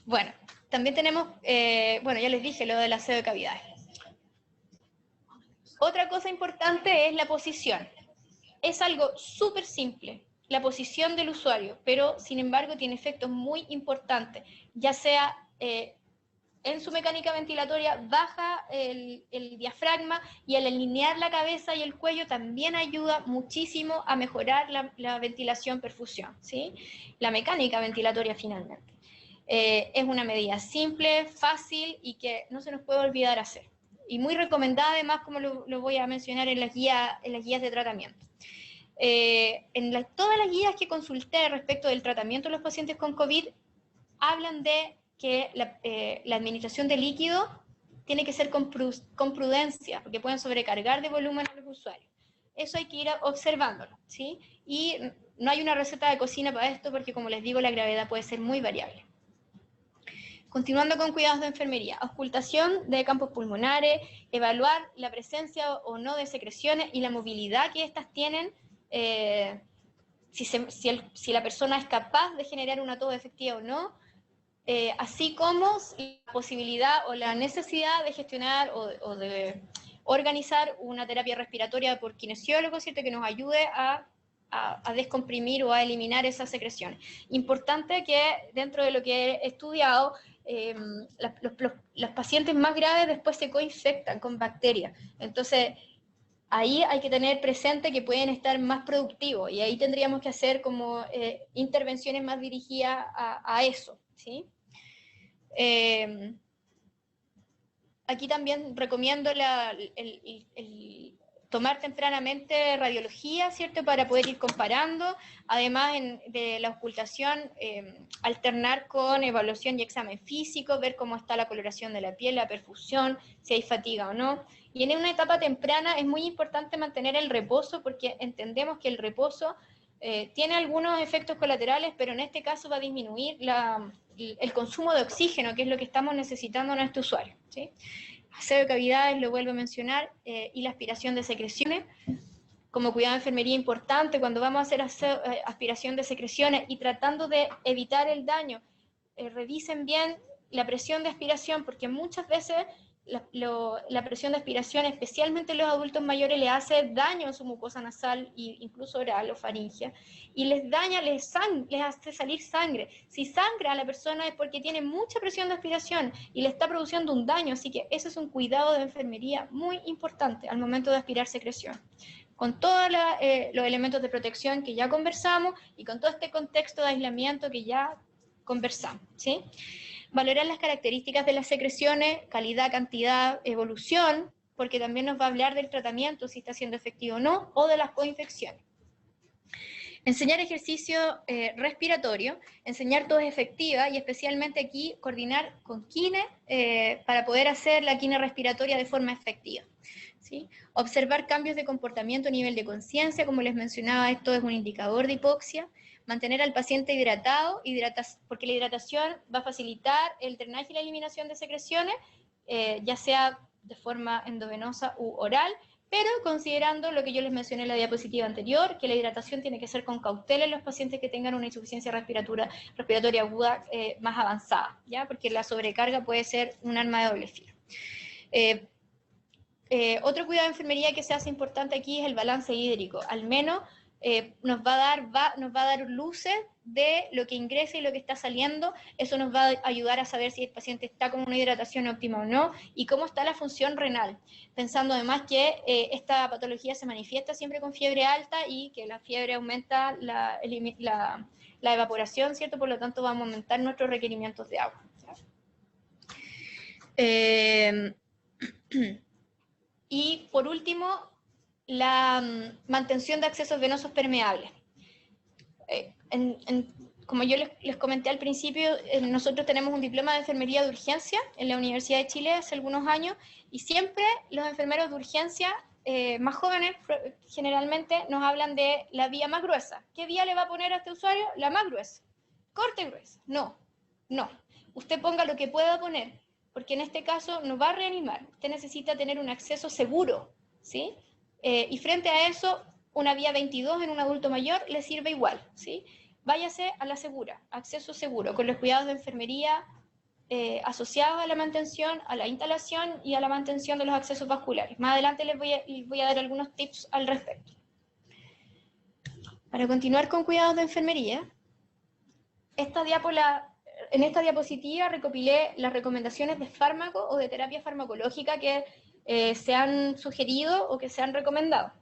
Bueno, también tenemos, ya les dije lo del aseo de cavidades. Otra cosa importante es la posición. Es algo súper simple, la posición del usuario, pero sin embargo tiene efectos muy importantes, ya sea en su mecánica ventilatoria, baja el diafragma, y al alinear la cabeza y el cuello también ayuda muchísimo a mejorar la ventilación, perfusión, ¿sí? La mecánica ventilatoria finalmente. Es una medida simple, fácil y que no se nos puede olvidar hacer. Y muy recomendada además, como lo voy a mencionar en las guías de tratamiento. Todas las guías que consulté respecto del tratamiento de los pacientes con COVID hablan de que la administración de líquido tiene que ser con prudencia, porque pueden sobrecargar de volumen a los usuarios. Eso hay que ir observándolo, ¿sí? Y no hay una receta de cocina para esto, porque, como les digo, la gravedad puede ser muy variable. Continuando con cuidados de enfermería, auscultación de campos pulmonares, evaluar la presencia o no de secreciones y la movilidad que éstas tienen, si la persona es capaz de generar una tos efectiva o no, así como la posibilidad o la necesidad de gestionar o de organizar una terapia respiratoria por kinesiólogo, ¿cierto? Que nos ayude a descomprimir o a eliminar esas secreciones. Importante que, dentro de lo que he estudiado, los pacientes más graves después se coinfectan con bacterias. Entonces, ahí hay que tener presente que pueden estar más productivos, y ahí tendríamos que hacer como intervenciones más dirigidas a eso, ¿sí? Aquí también recomiendo tomar tempranamente radiología, ¿cierto? Para poder ir comparando. Además de la auscultación, alternar con evaluación y examen físico, ver cómo está la coloración de la piel, la perfusión, si hay fatiga o no. Y en una etapa temprana es muy importante mantener el reposo, porque entendemos que el reposo tiene algunos efectos colaterales, pero en este caso va a disminuir el consumo de oxígeno, que es lo que estamos necesitando en este usuario, ¿sí? Aseo de cavidades, lo vuelvo a mencionar, y la aspiración de secreciones. Como cuidado de enfermería importante, cuando vamos a hacer aspiración de secreciones y tratando de evitar el daño, revisen bien la presión de aspiración, porque muchas veces la presión de aspiración, especialmente en los adultos mayores, le hace daño a su mucosa nasal e incluso oral o faringea, y les daña, les hace salir sangre. Si sangra a la persona es porque tiene mucha presión de aspiración y le está produciendo un daño, así que ese es un cuidado de enfermería muy importante al momento de aspirar secreción, con todos los elementos de protección que ya conversamos y con todo este contexto de aislamiento que ya conversamos, ¿sí? Valorar las características de las secreciones, calidad, cantidad, evolución, porque también nos va a hablar del tratamiento, si está siendo efectivo o no, o de las coinfecciones. Enseñar ejercicio respiratorio, enseñar tos efectiva y especialmente aquí coordinar con kine para poder hacer la kine respiratoria de forma efectiva. ¿Sí? Observar cambios de comportamiento a nivel de conciencia, como les mencionaba, esto es un indicador de hipoxia. Mantener al paciente hidratado, porque la hidratación va a facilitar el drenaje y la eliminación de secreciones, ya sea de forma endovenosa u oral, pero considerando lo que yo les mencioné en la diapositiva anterior, que la hidratación tiene que ser con cautela en los pacientes que tengan una insuficiencia respiratoria aguda más avanzada, ¿ya? Porque la sobrecarga puede ser un arma de doble filo. Otro cuidado de enfermería que se hace importante aquí es el balance hídrico. Al menos nos va a dar luces de lo que ingresa y lo que está saliendo. Eso nos va a ayudar a saber si el paciente está con una hidratación óptima o no y cómo está la función renal. Pensando además que esta patología se manifiesta siempre con fiebre alta y que la fiebre aumenta la evaporación, ¿cierto? Por lo tanto, vamos a aumentar nuestros requerimientos de agua. Y por último, la mantención de accesos venosos permeables. Como yo les comenté al principio, nosotros tenemos un diploma de enfermería de urgencia en la Universidad de Chile hace algunos años, y siempre los enfermeros de urgencia más jóvenes generalmente nos hablan de la vía más gruesa. ¿Qué vía le va a poner a este usuario? La más gruesa. Corte gruesa. No. Usted ponga lo que pueda poner, porque en este caso no va a reanimar. Usted necesita tener un acceso seguro, ¿sí? Y frente a eso, una vía 22 en un adulto mayor le sirve igual, ¿sí? Váyase a la segura, acceso seguro, con los cuidados de enfermería asociados a la mantención, a la instalación y a la mantención de los accesos vasculares. Más adelante les voy a dar algunos tips al respecto. Para continuar con cuidados de enfermería, en esta diapositiva recopilé las recomendaciones de fármaco o de terapia farmacológica que se han sugerido o que se han recomendado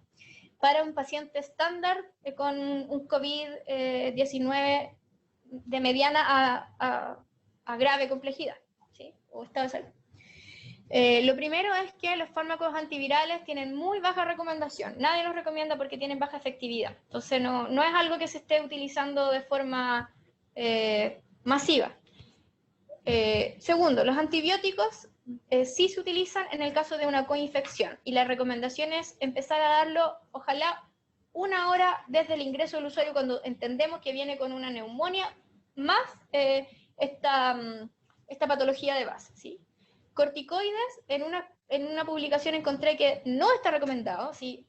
para un paciente estándar con un COVID-19 de mediana a grave complejidad, ¿sí? O estado de salud. Lo primero es que los fármacos antivirales tienen muy baja recomendación. Nadie los recomienda porque tienen baja efectividad. Entonces no es algo que se esté utilizando de forma masiva. Segundo, los antibióticos sí se utilizan en el caso de una coinfección, y la recomendación es empezar a darlo, ojalá, 1 hora desde el ingreso del usuario cuando entendemos que viene con una neumonía más esta patología de base, ¿sí? Corticoides, en una publicación encontré que no está recomendado, ¿sí?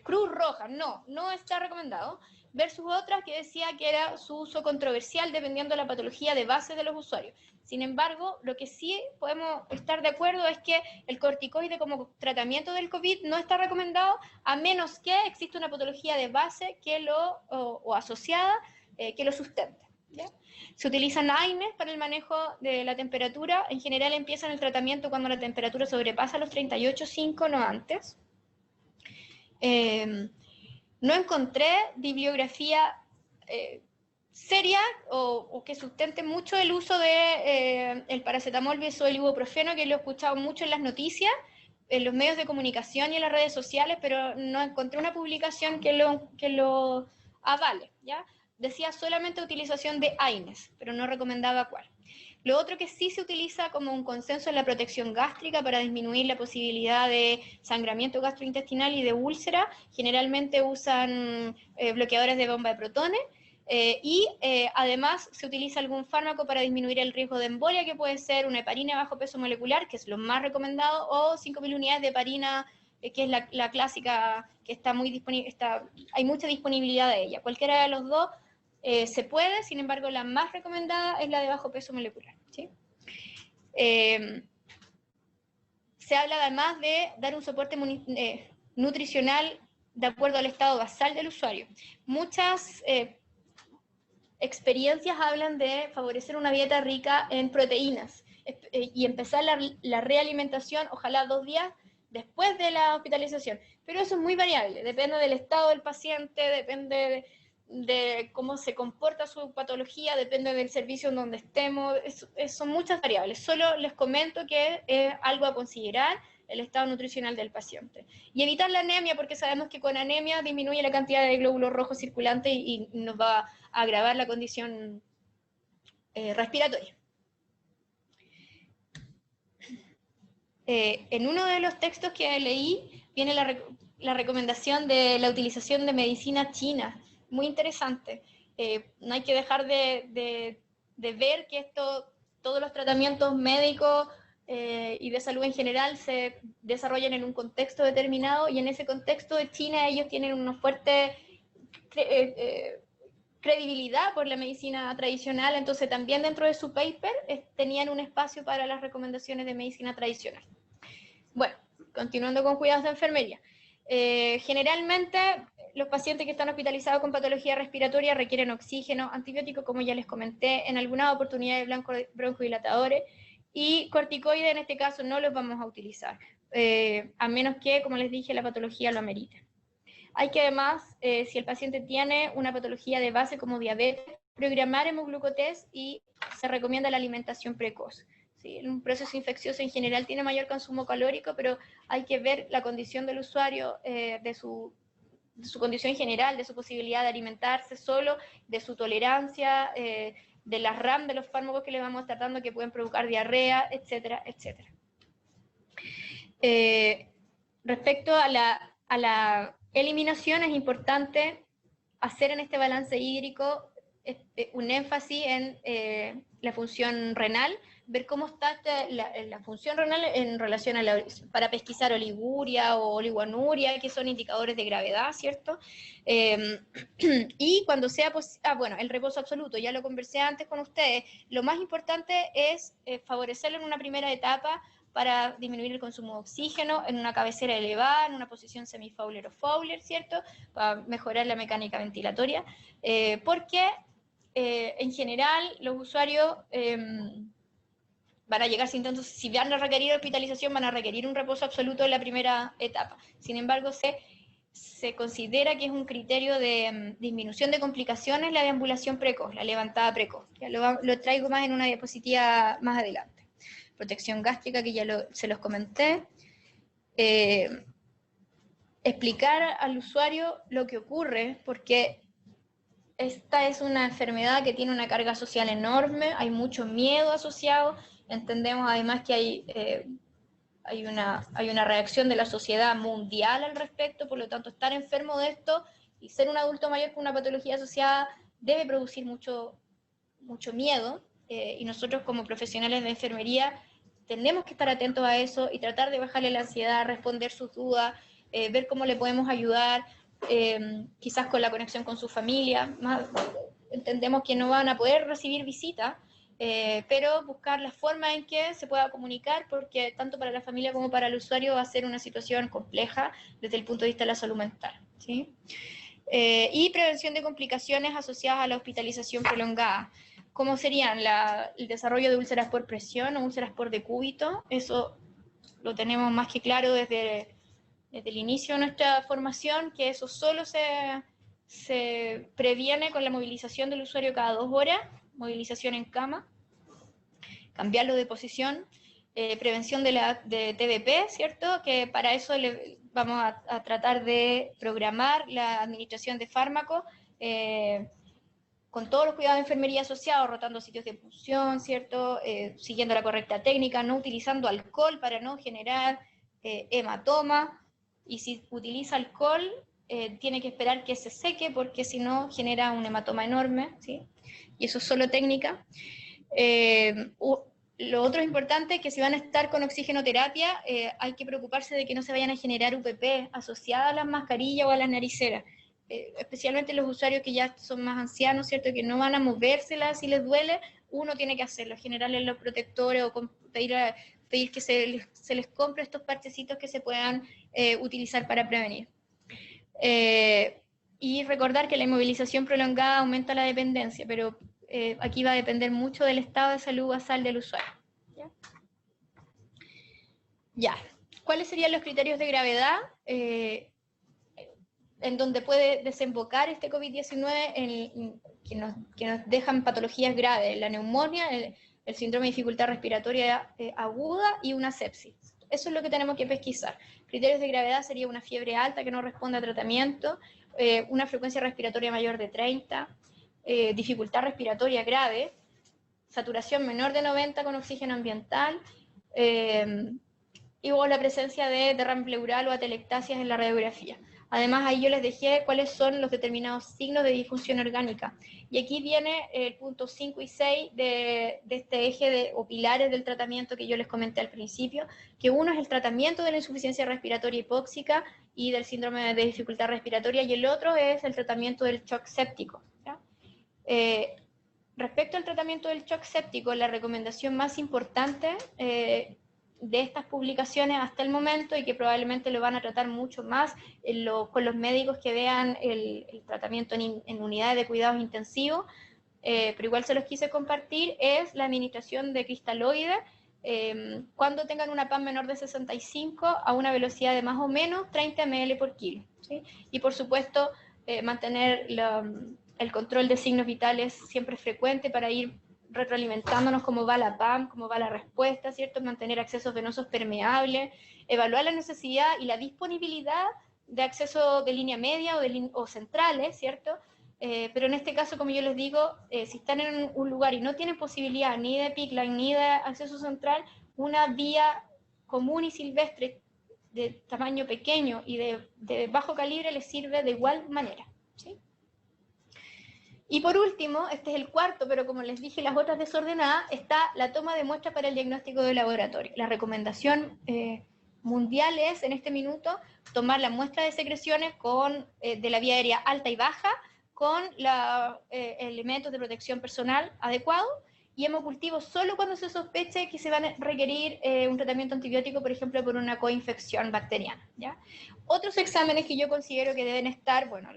Cruz Roja, no está recomendado, versus otras que decía que era su uso controversial dependiendo de la patología de base de los usuarios. Sin embargo, lo que sí podemos estar de acuerdo es que el corticoide como tratamiento del COVID no está recomendado a menos que exista una patología de base o asociada que lo sustente, ¿ya? Se utilizan AINES para el manejo de la temperatura. En general empiezan el tratamiento cuando la temperatura sobrepasa los 38,5, no antes. No encontré bibliografía seria o que sustente mucho el uso de el paracetamol o el ibuprofeno, que lo he escuchado mucho en las noticias, en los medios de comunicación y en las redes sociales, pero no encontré una publicación que lo avale, ¿ya? Decía solamente utilización de AINES, pero no recomendaba cuál. Lo otro que sí se utiliza como un consenso es la protección gástrica para disminuir la posibilidad de sangramiento gastrointestinal y de úlcera. Generalmente usan bloqueadores de bomba de protones además se utiliza algún fármaco para disminuir el riesgo de embolia, que puede ser una heparina de bajo peso molecular, que es lo más recomendado, o 5.000 unidades de heparina, que es la clásica, que está muy disponible, hay mucha disponibilidad de ella. Cualquiera de los dos se puede, sin embargo la más recomendada es la de bajo peso molecular. ¿sí? Se habla además de dar un soporte nutricional de acuerdo al estado basal del usuario. Muchas experiencias hablan de favorecer una dieta rica en proteínas y empezar la realimentación, ojalá 2 días después de la hospitalización. Pero eso es muy variable, depende del estado del paciente, depende de cómo se comporta su patología, depende del servicio en donde estemos, son muchas variables. Solo les comento que es algo a considerar el estado nutricional del paciente. Y evitar la anemia, porque sabemos que con anemia disminuye la cantidad de glóbulos rojos circulantes y nos va a agravar la condición respiratoria. En uno de los textos que leí viene la recomendación de la utilización de medicina china, muy interesante. No hay que dejar de ver que todos los tratamientos médicos y de salud en general se desarrollan en un contexto determinado, y en ese contexto de China ellos tienen una fuerte credibilidad por la medicina tradicional, entonces también dentro de su paper tenían un espacio para las recomendaciones de medicina tradicional. Bueno, continuando con cuidados de enfermería. Generalmente los pacientes que están hospitalizados con patología respiratoria requieren oxígeno, antibiótico, como ya les comenté, en algunas oportunidades broncodilatadores, y corticoides en este caso no los vamos a utilizar, a menos que, como les dije, la patología lo amerite. Hay que además, si el paciente tiene una patología de base como diabetes, programar hemoglucotest y se recomienda la alimentación precoz. ¿Sí? Un proceso infeccioso en general tiene mayor consumo calórico, pero hay que ver la condición del usuario, de su condición general, de su posibilidad de alimentarse solo, de su tolerancia, de las RAM de los fármacos que le vamos a estar dando que pueden provocar diarrea, etcétera, etcétera. Respecto a la eliminación, es importante hacer en este balance hídrico un énfasis en la función renal, ver cómo está la función renal en relación a para pesquisar oliguria o oliguanuria, que son indicadores de gravedad, ¿cierto? Y cuando sea bueno, el reposo absoluto, ya lo conversé antes con ustedes, lo más importante es favorecerlo en una primera etapa para disminuir el consumo de oxígeno, en una cabecera elevada, en una posición semi-Fowler o Fowler, ¿cierto? Para mejorar la mecánica ventilatoria, porque en general los usuarios van a llegar sintiéndose, si van a requerir hospitalización, van a requerir un reposo absoluto en la primera etapa. Sin embargo, se considera que es un criterio de disminución de complicaciones la deambulación precoz, la levantada precoz. Ya lo traigo más en una diapositiva más adelante. Protección gástrica, que ya se los comenté. Explicar al usuario lo que ocurre, porque esta es una enfermedad que tiene una carga social enorme, hay mucho miedo asociado, entendemos además que hay una reacción de la sociedad mundial al respecto, por lo tanto estar enfermo de esto y ser un adulto mayor con una patología asociada debe producir mucho miedo, y nosotros como profesionales de enfermería tenemos que estar atentos a eso y tratar de bajarle la ansiedad, responder sus dudas, ver cómo le podemos ayudar, quizás con la conexión con su familia. Entendemos que no van a poder recibir visitas, pero buscar la forma en que se pueda comunicar, porque tanto para la familia como para el usuario va a ser una situación compleja desde el punto de vista de la salud mental, ¿sí? Y prevención de complicaciones asociadas a la hospitalización prolongada, como serían el desarrollo de úlceras por presión o úlceras por decúbito. Eso lo tenemos más que claro desde el inicio de nuestra formación, que eso solo se previene con la movilización del usuario cada 2 horas, movilización en cama, cambiarlo de posición, prevención de TBP, ¿cierto? Que para eso vamos a tratar de programar la administración de fármacos, con todos los cuidados de enfermería asociados, rotando sitios de punción, ¿cierto? Siguiendo la correcta técnica, no utilizando alcohol para no generar hematoma, y si utiliza alcohol, tiene que esperar que se seque, porque si no genera un hematoma enorme, ¿sí? Y eso es solo técnica. Lo otro importante es que si van a estar con oxigenoterapia, hay que preocuparse de que no se vayan a generar UPP asociadas a las mascarillas o a las nariceras, especialmente los usuarios que ya son más ancianos, ¿cierto? Que no van a movérselas si les duele, uno tiene que hacerlo, generarles los protectores o pedir que se les compre estos parchecitos que se puedan utilizar para prevenir. Y recordar que la inmovilización prolongada aumenta la dependencia, pero aquí va a depender mucho del estado de salud basal del usuario. ¿Ya? ¿Cuáles serían los criterios de gravedad en donde puede desembocar este COVID-19 que nos dejan patologías graves? La neumonía, el síndrome de dificultad respiratoria aguda y una sepsis. Eso es lo que tenemos que pesquisar. Criterios de gravedad sería una fiebre alta que no responde a tratamiento, una frecuencia respiratoria mayor de 30, dificultad respiratoria grave, saturación menor de 90 con oxígeno ambiental, y luego la presencia de derrame pleural o atelectasias en la radiografía. Además, ahí yo les dejé cuáles son los determinados signos de disfunción orgánica. Y aquí viene el punto 5 y 6 de este eje o pilares del tratamiento que yo les comenté al principio, que uno es el tratamiento de la insuficiencia respiratoria hipóxica y del síndrome de dificultad respiratoria, y el otro es el tratamiento del shock séptico. Respecto al tratamiento del shock séptico, la recomendación más importante de estas publicaciones hasta el momento, y que probablemente lo van a tratar mucho más con los médicos que vean el tratamiento en unidades de cuidados intensivos, pero igual se los quise compartir, es la administración de cristaloides cuando tengan una PAM menor de 65 a una velocidad de más o menos 30 ml por kilo, ¿sí? Y por supuesto mantener el control de signos vitales siempre frecuente para ir retroalimentándonos cómo va la PAM, cómo va la respuesta, ¿cierto? Mantener accesos venosos permeables, evaluar la necesidad y la disponibilidad de acceso de línea media o centrales, ¿cierto? Pero en este caso, como yo les digo, si están en un lugar y no tienen posibilidad ni de pickline ni de acceso central, una vía común y silvestre de tamaño pequeño y de bajo calibre les sirve de igual manera, ¿sí? Y por último, este es el cuarto, pero como les dije, las otras desordenadas, está la toma de muestras para el diagnóstico de laboratorio. La recomendación mundial es, en este minuto, tomar la muestra de secreciones de la vía aérea alta y baja con elementos de protección personal adecuados, y hemocultivo solo cuando se sospeche que se va a requerir un tratamiento antibiótico, por ejemplo, por una coinfección bacteriana, ¿ya? Otros exámenes que yo considero que deben estar, bueno,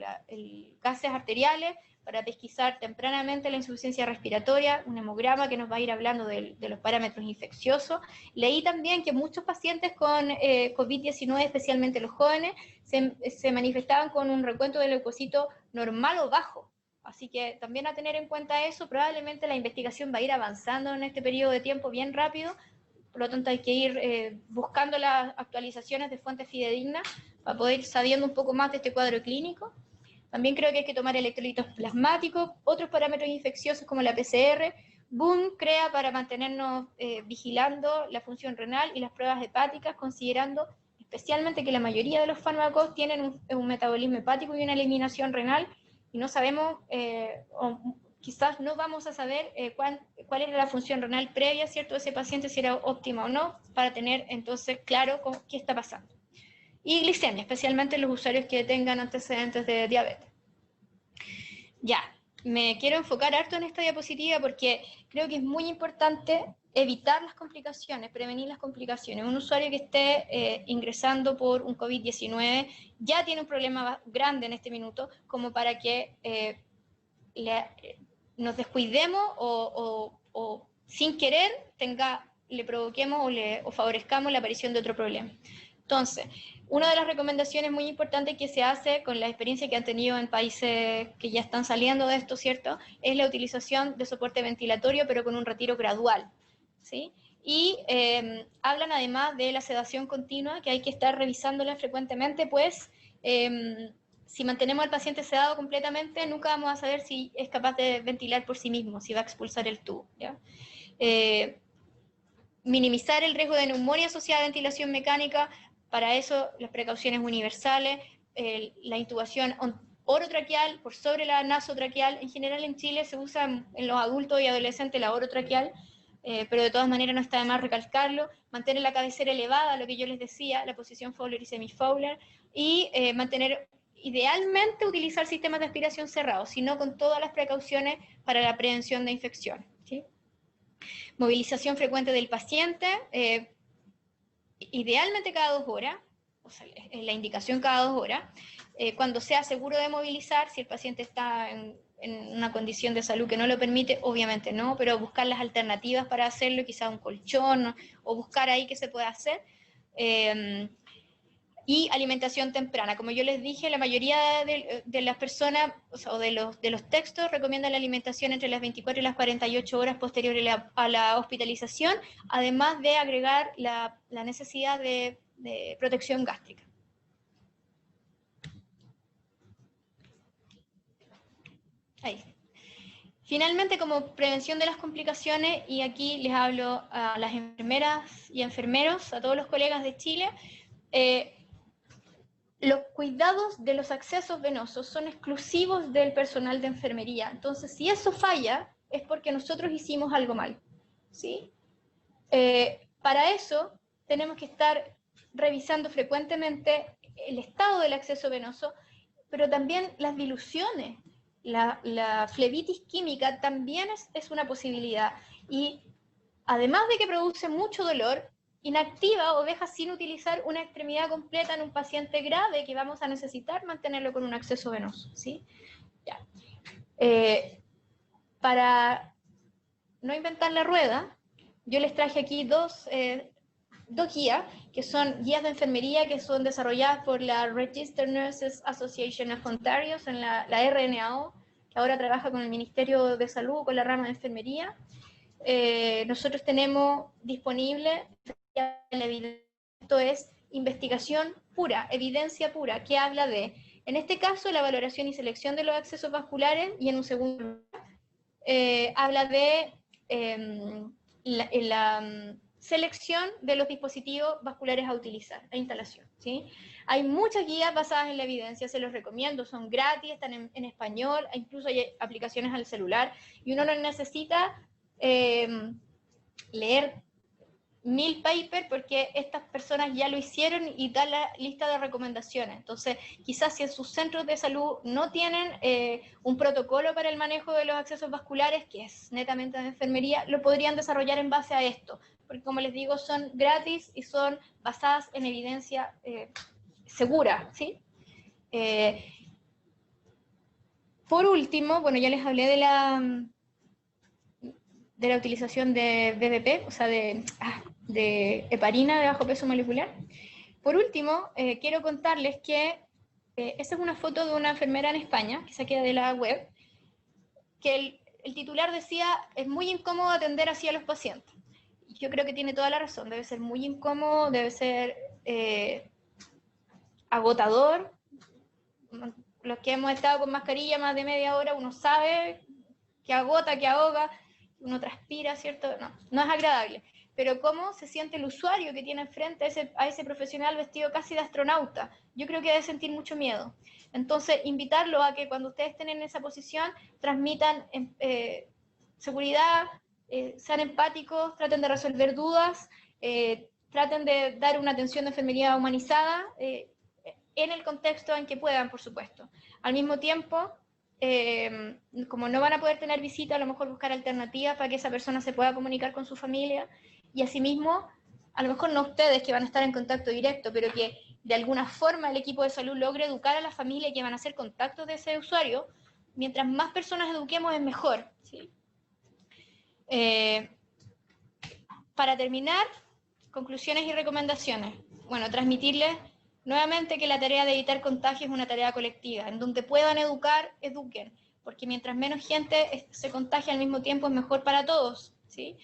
gases arteriales, para pesquisar tempranamente la insuficiencia respiratoria, un hemograma que nos va a ir hablando de los parámetros infecciosos. Leí también que muchos pacientes con COVID-19, especialmente los jóvenes, se manifestaban con un recuento de leucocito normal o bajo. Así que también a tener en cuenta eso. Probablemente la investigación va a ir avanzando en este periodo de tiempo bien rápido, por lo tanto hay que ir buscando las actualizaciones de fuentes fidedignas para poder ir sabiendo un poco más de este cuadro clínico. También creo que hay que tomar electrolitos plasmáticos, otros parámetros infecciosos como la PCR. BOOM crea para mantenernos vigilando la función renal y las pruebas hepáticas, considerando especialmente que la mayoría de los fármacos tienen un metabolismo hepático y una eliminación renal, y no sabemos, o quizás no vamos a saber cuál era la función renal previa, ¿cierto?, de ese paciente, si era óptima o no, para tener entonces claro qué está pasando. Y glicemia, especialmente los usuarios que tengan antecedentes de diabetes. Ya, me quiero enfocar harto en esta diapositiva porque creo que es muy importante evitar las complicaciones, prevenir las complicaciones. Un usuario que esté ingresando por un COVID-19 ya tiene un problema grande en este minuto como para que nos descuidemos o sin querer le provoquemos o favorezcamos la aparición de otro problema. Entonces, una de las recomendaciones muy importantes que se hace con la experiencia que han tenido en países que ya están saliendo de esto, ¿cierto?, es la utilización de soporte ventilatorio, pero con un retiro gradual, ¿sí? Y hablan además de la sedación continua, que hay que estar revisándola frecuentemente, pues si mantenemos al paciente sedado completamente, nunca vamos a saber si es capaz de ventilar por sí mismo, si va a expulsar el tubo, ¿ya? Minimizar el riesgo de neumonía asociada a ventilación mecánica. Para eso, las precauciones universales, la intubación orotraqueal por sobre la nasotraqueal. En general en Chile se usa en los adultos y adolescentes la orotraqueal, pero de todas maneras no está de más recalcarlo. Mantener la cabecera elevada, lo que yo les decía, la posición Fowler y semi-Fowler, y idealmente utilizar sistemas de aspiración cerrados, sino con todas las precauciones para la prevención de infecciones, ¿sí? Movilización frecuente del paciente, idealmente cada 2 horas, o sea, es la indicación cada 2 horas, cuando sea seguro de movilizar, si el paciente está en una condición de salud que no lo permite, obviamente no, pero buscar las alternativas para hacerlo, quizás un colchón, o buscar ahí qué se puede hacer. Y alimentación temprana. Como yo les dije, la mayoría de las personas, o sea, de los textos recomiendan la alimentación entre las 24 y las 48 horas posteriores a la hospitalización, además de agregar la necesidad de protección gástrica. Ahí. Finalmente, como prevención de las complicaciones, y aquí les hablo a las enfermeras y enfermeros, a todos los colegas de Chile, los cuidados de los accesos venosos son exclusivos del personal de enfermería. Entonces, si eso falla, es porque nosotros hicimos algo mal, ¿sí? Para eso, tenemos que estar revisando frecuentemente el estado del acceso venoso, pero también las diluciones. La flebitis química también es una posibilidad. Y además de que produce mucho dolor, inactiva o deja sin utilizar una extremidad completa en un paciente grave que vamos a necesitar mantenerlo con un acceso venoso, ¿sí? Ya. Para no inventar la rueda, yo les traje aquí dos guías, que son guías de enfermería que son desarrolladas por la Registered Nurses Association of Ontario, en la RNAO, que ahora trabaja con el Ministerio de Salud, con la rama de enfermería. Nosotros tenemos disponible, esto es investigación pura, evidencia pura, que habla de, en este caso, la valoración y selección de los accesos vasculares, y en un segundo lugar, habla de la selección de los dispositivos vasculares a utilizar, a instalación, ¿sí? Hay muchas guías basadas en la evidencia, se los recomiendo, son gratis, están en español, incluso hay aplicaciones al celular, y uno no necesita leer 1000 papers porque estas personas ya lo hicieron y dan la lista de recomendaciones. Entonces, quizás si en sus centros de salud no tienen un protocolo para el manejo de los accesos vasculares, que es netamente de enfermería, lo podrían desarrollar en base a esto, porque como les digo, son gratis y son basadas en evidencia segura, ¿sí? Por último, bueno, ya les hablé de la utilización de BBP, o sea, de heparina de bajo peso molecular. Por último, quiero contarles que esta es una foto de una enfermera en España, que saqué de la web, que el titular decía, es muy incómodo atender así a los pacientes. Y yo creo que tiene toda la razón, debe ser muy incómodo, debe ser agotador. Los que hemos estado con mascarilla más de media hora, uno sabe que agota, que ahoga, uno transpira, ¿cierto? No es agradable. Pero ¿cómo se siente el usuario que tiene enfrente a ese profesional vestido casi de astronauta? Yo creo que debe sentir mucho miedo. Entonces, invitarlo a que cuando ustedes estén en esa posición, transmitan seguridad, sean empáticos, traten de resolver dudas, traten de dar una atención de enfermería humanizada, en el contexto en que puedan, por supuesto. Al mismo tiempo, como no van a poder tener visita, a lo mejor buscar alternativas para que esa persona se pueda comunicar con su familia, y asimismo, a lo mejor no ustedes que van a estar en contacto directo, pero que de alguna forma el equipo de salud logre educar a la familia que van a hacer contactos de ese usuario. Mientras más personas eduquemos es mejor, ¿sí? Para terminar, conclusiones y recomendaciones. Bueno, transmitirles nuevamente que la tarea de evitar contagio es una tarea colectiva, en donde puedan educar, eduquen, porque mientras menos gente se contagia al mismo tiempo es mejor para todos, ¿sí?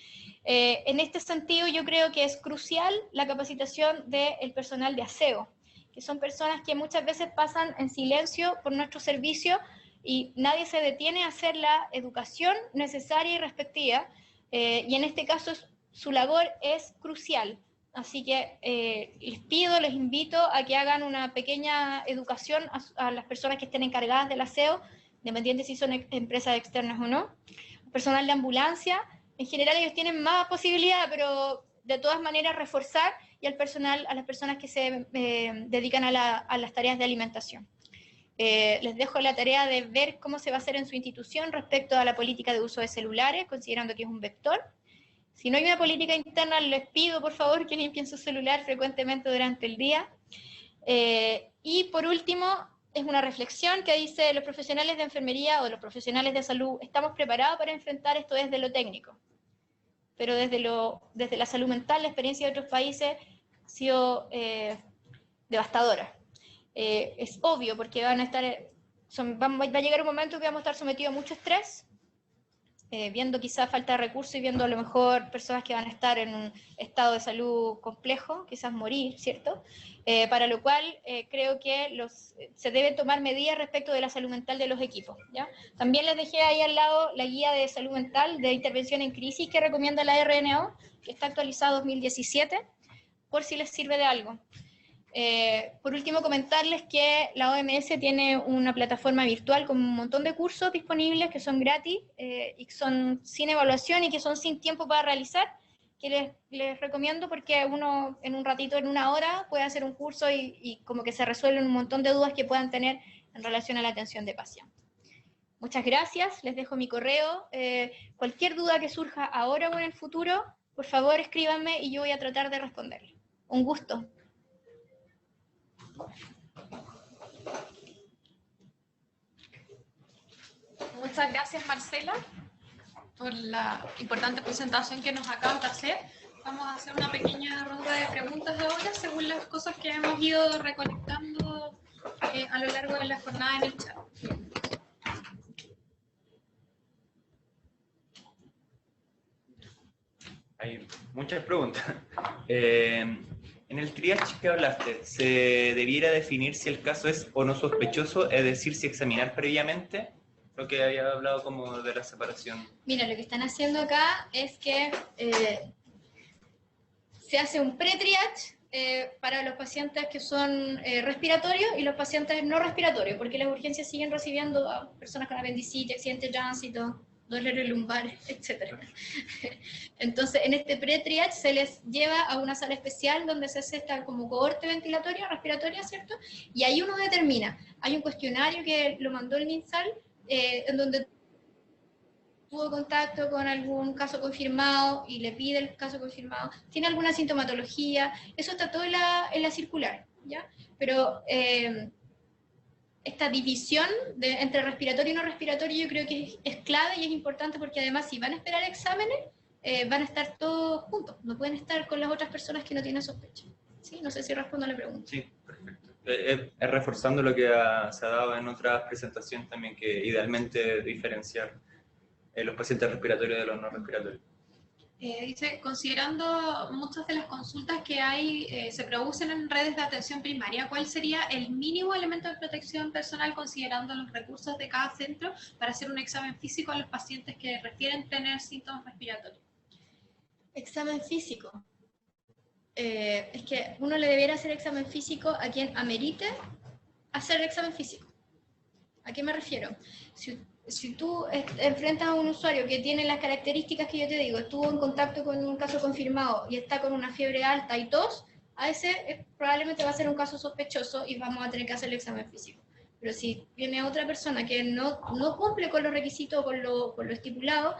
En este sentido yo creo que es crucial la capacitación del personal de aseo, que son personas que muchas veces pasan en silencio por nuestro servicio y nadie se detiene a hacer la educación necesaria y respectiva, y en este caso su labor es crucial. Así que les pido, les invito a que hagan una pequeña educación a las personas que estén encargadas del aseo, independiente si son empresas externas o no. El personal de ambulancia, en general ellos tienen más posibilidad, pero de todas maneras reforzar, y al personal, a las personas que se dedican a las tareas de alimentación. Les dejo la tarea de ver cómo se va a hacer en su institución respecto a la política de uso de celulares, considerando que es un vector. Si no hay una política interna, les pido por favor que limpien su celular frecuentemente durante el día. Y por último, es una reflexión que dice: los profesionales de enfermería o los profesionales de salud estamos preparados para enfrentar esto desde lo técnico, pero desde la salud mental, la experiencia de otros países ha sido devastadora. Es obvio, porque va a llegar un momento que vamos a estar sometidos a mucho estrés, viendo quizás falta de recursos y viendo a lo mejor personas que van a estar en un estado de salud complejo, quizás morir, ¿cierto? Para lo cual creo que se deben tomar medidas respecto de la salud mental de los equipos, ¿ya? También les dejé ahí al lado la guía de salud mental de intervención en crisis que recomienda la RNO, que está actualizada 2017, por si les sirve de algo. Por último, comentarles que la OMS tiene una plataforma virtual con un montón de cursos disponibles que son gratis y que son sin evaluación y que son sin tiempo para realizar, que les recomiendo porque uno en un ratito, en una hora, puede hacer un curso y como que se resuelven un montón de dudas que puedan tener en relación a la atención de pacientes. Muchas gracias, les dejo mi correo. Cualquier duda que surja ahora o en el futuro, por favor escríbanme y yo voy a tratar de responderle. Un gusto. Muchas gracias, Marcela, por la importante presentación que nos acabas de hacer. Vamos a hacer una pequeña ronda de preguntas ahora, según las cosas que hemos ido recolectando a lo largo de la jornada en el chat. Hay muchas preguntas. En el triage que hablaste, ¿se debiera definir si el caso es o no sospechoso, es decir, si examinar previamente? Lo que había hablado como de la separación. Mira, lo que están haciendo acá es que se hace un pre-triage para los pacientes que son respiratorios y los pacientes no respiratorios, porque las urgencias siguen recibiendo a personas con apendicitis, accidente de tránsito, dolores lumbares, etc. Entonces, en este pre-triage se les lleva a una sala especial donde se hace esta como cohorte ventilatoria, respiratoria, ¿cierto? Y ahí uno determina. Hay un cuestionario que lo mandó el MinSal, en donde tuvo contacto con algún caso confirmado y le pide el caso confirmado, tiene alguna sintomatología, eso está todo en la circular, ¿ya? Pero esta división entre respiratorio y no respiratorio yo creo que es clave y es importante porque además si van a esperar exámenes, van a estar todos juntos, no pueden estar con las otras personas que no tienen sospecha. ¿Sí? No sé si respondo a la pregunta. Sí, perfecto. Es reforzando lo que se ha dado en otras presentaciones también, que idealmente diferenciar los pacientes respiratorios de los no respiratorios. Dice, considerando muchas de las consultas que hay, se producen en redes de atención primaria, ¿cuál sería el mínimo elemento de protección personal considerando los recursos de cada centro para hacer un examen físico a los pacientes que refieren tener síntomas respiratorios? Examen físico. Es que uno le debiera hacer examen físico a quien amerite hacer el examen físico. ¿A qué me refiero? Si tú enfrentas a un usuario que tiene las características que yo te digo, estuvo en contacto con un caso confirmado y está con una fiebre alta y tos, a ese probablemente va a ser un caso sospechoso y vamos a tener que hacer el examen físico. Pero si viene otra persona que no cumple con los requisitos, con lo estipulado,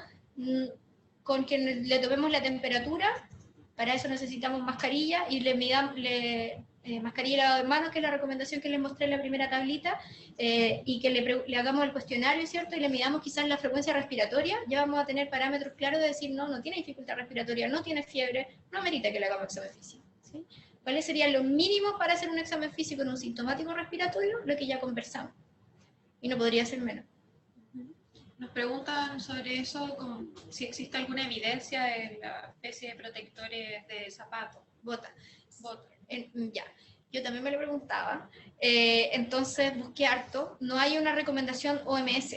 con quien le tomemos la temperatura, para eso necesitamos mascarilla y mascarilla y lavado de manos, que es la recomendación que les mostré en la primera tablita, y que le hagamos el cuestionario, ¿cierto? Y le midamos quizás la frecuencia respiratoria, ya vamos a tener parámetros claros de decir, no tiene dificultad respiratoria, no tiene fiebre, no amerita que le hagamos examen físico, ¿sí? ¿Cuáles serían los mínimos para hacer un examen físico en un sintomático respiratorio? Lo que ya conversamos. Y no podría ser menos. Nos preguntan sobre eso, como si existe alguna evidencia de la especie de protectores de zapatos. Botas. Ya, yo también me lo preguntaba. Entonces busqué harto. No hay una recomendación OMS.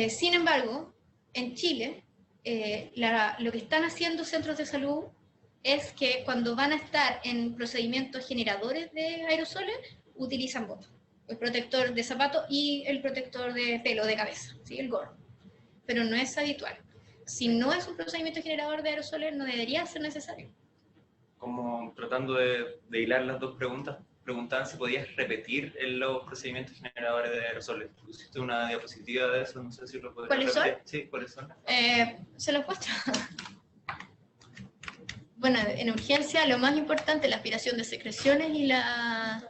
Sin embargo, en Chile, lo que están haciendo centros de salud es que cuando van a estar en procedimientos generadores de aerosoles, utilizan botas. El protector de zapato y el protector de pelo de cabeza, ¿sí? El gorro. Pero no es habitual. Si no es un procedimiento generador de aerosoles, no debería ser necesario. Como tratando de hilar las dos preguntas, preguntaban si podías repetir los procedimientos generadores de aerosoles. Pusiste una diapositiva de eso, no sé si lo podrías ¿Cuáles repetir. son? Sí, ¿cuáles son? Se los muestro. Bueno, en urgencia lo más importante es la aspiración de secreciones y la...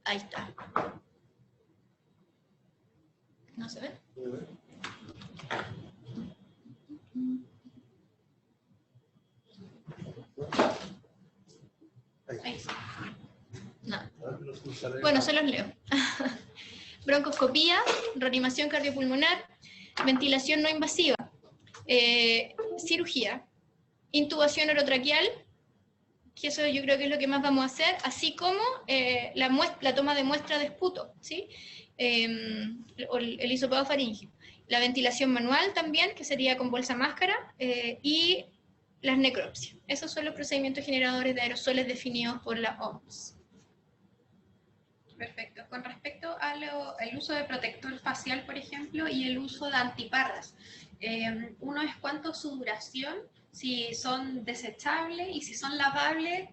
Ahí está. ¿No se ve? Ahí sí. No. Bueno, se los leo. Broncoscopía, reanimación cardiopulmonar, ventilación no invasiva, cirugía, intubación orotraqueal, que eso yo creo que es lo que más vamos a hacer, así como la toma de muestra de esputo, ¿sí? O el hisopado faríngeo. La ventilación manual también, que sería con bolsa máscara, y las necropsias. Esos son los procedimientos generadores de aerosoles definidos por la OMS. Perfecto. Con respecto al uso de protector facial, por ejemplo, y el uso de antiparras, uno es cuánto su duración, si son desechables y si son lavables,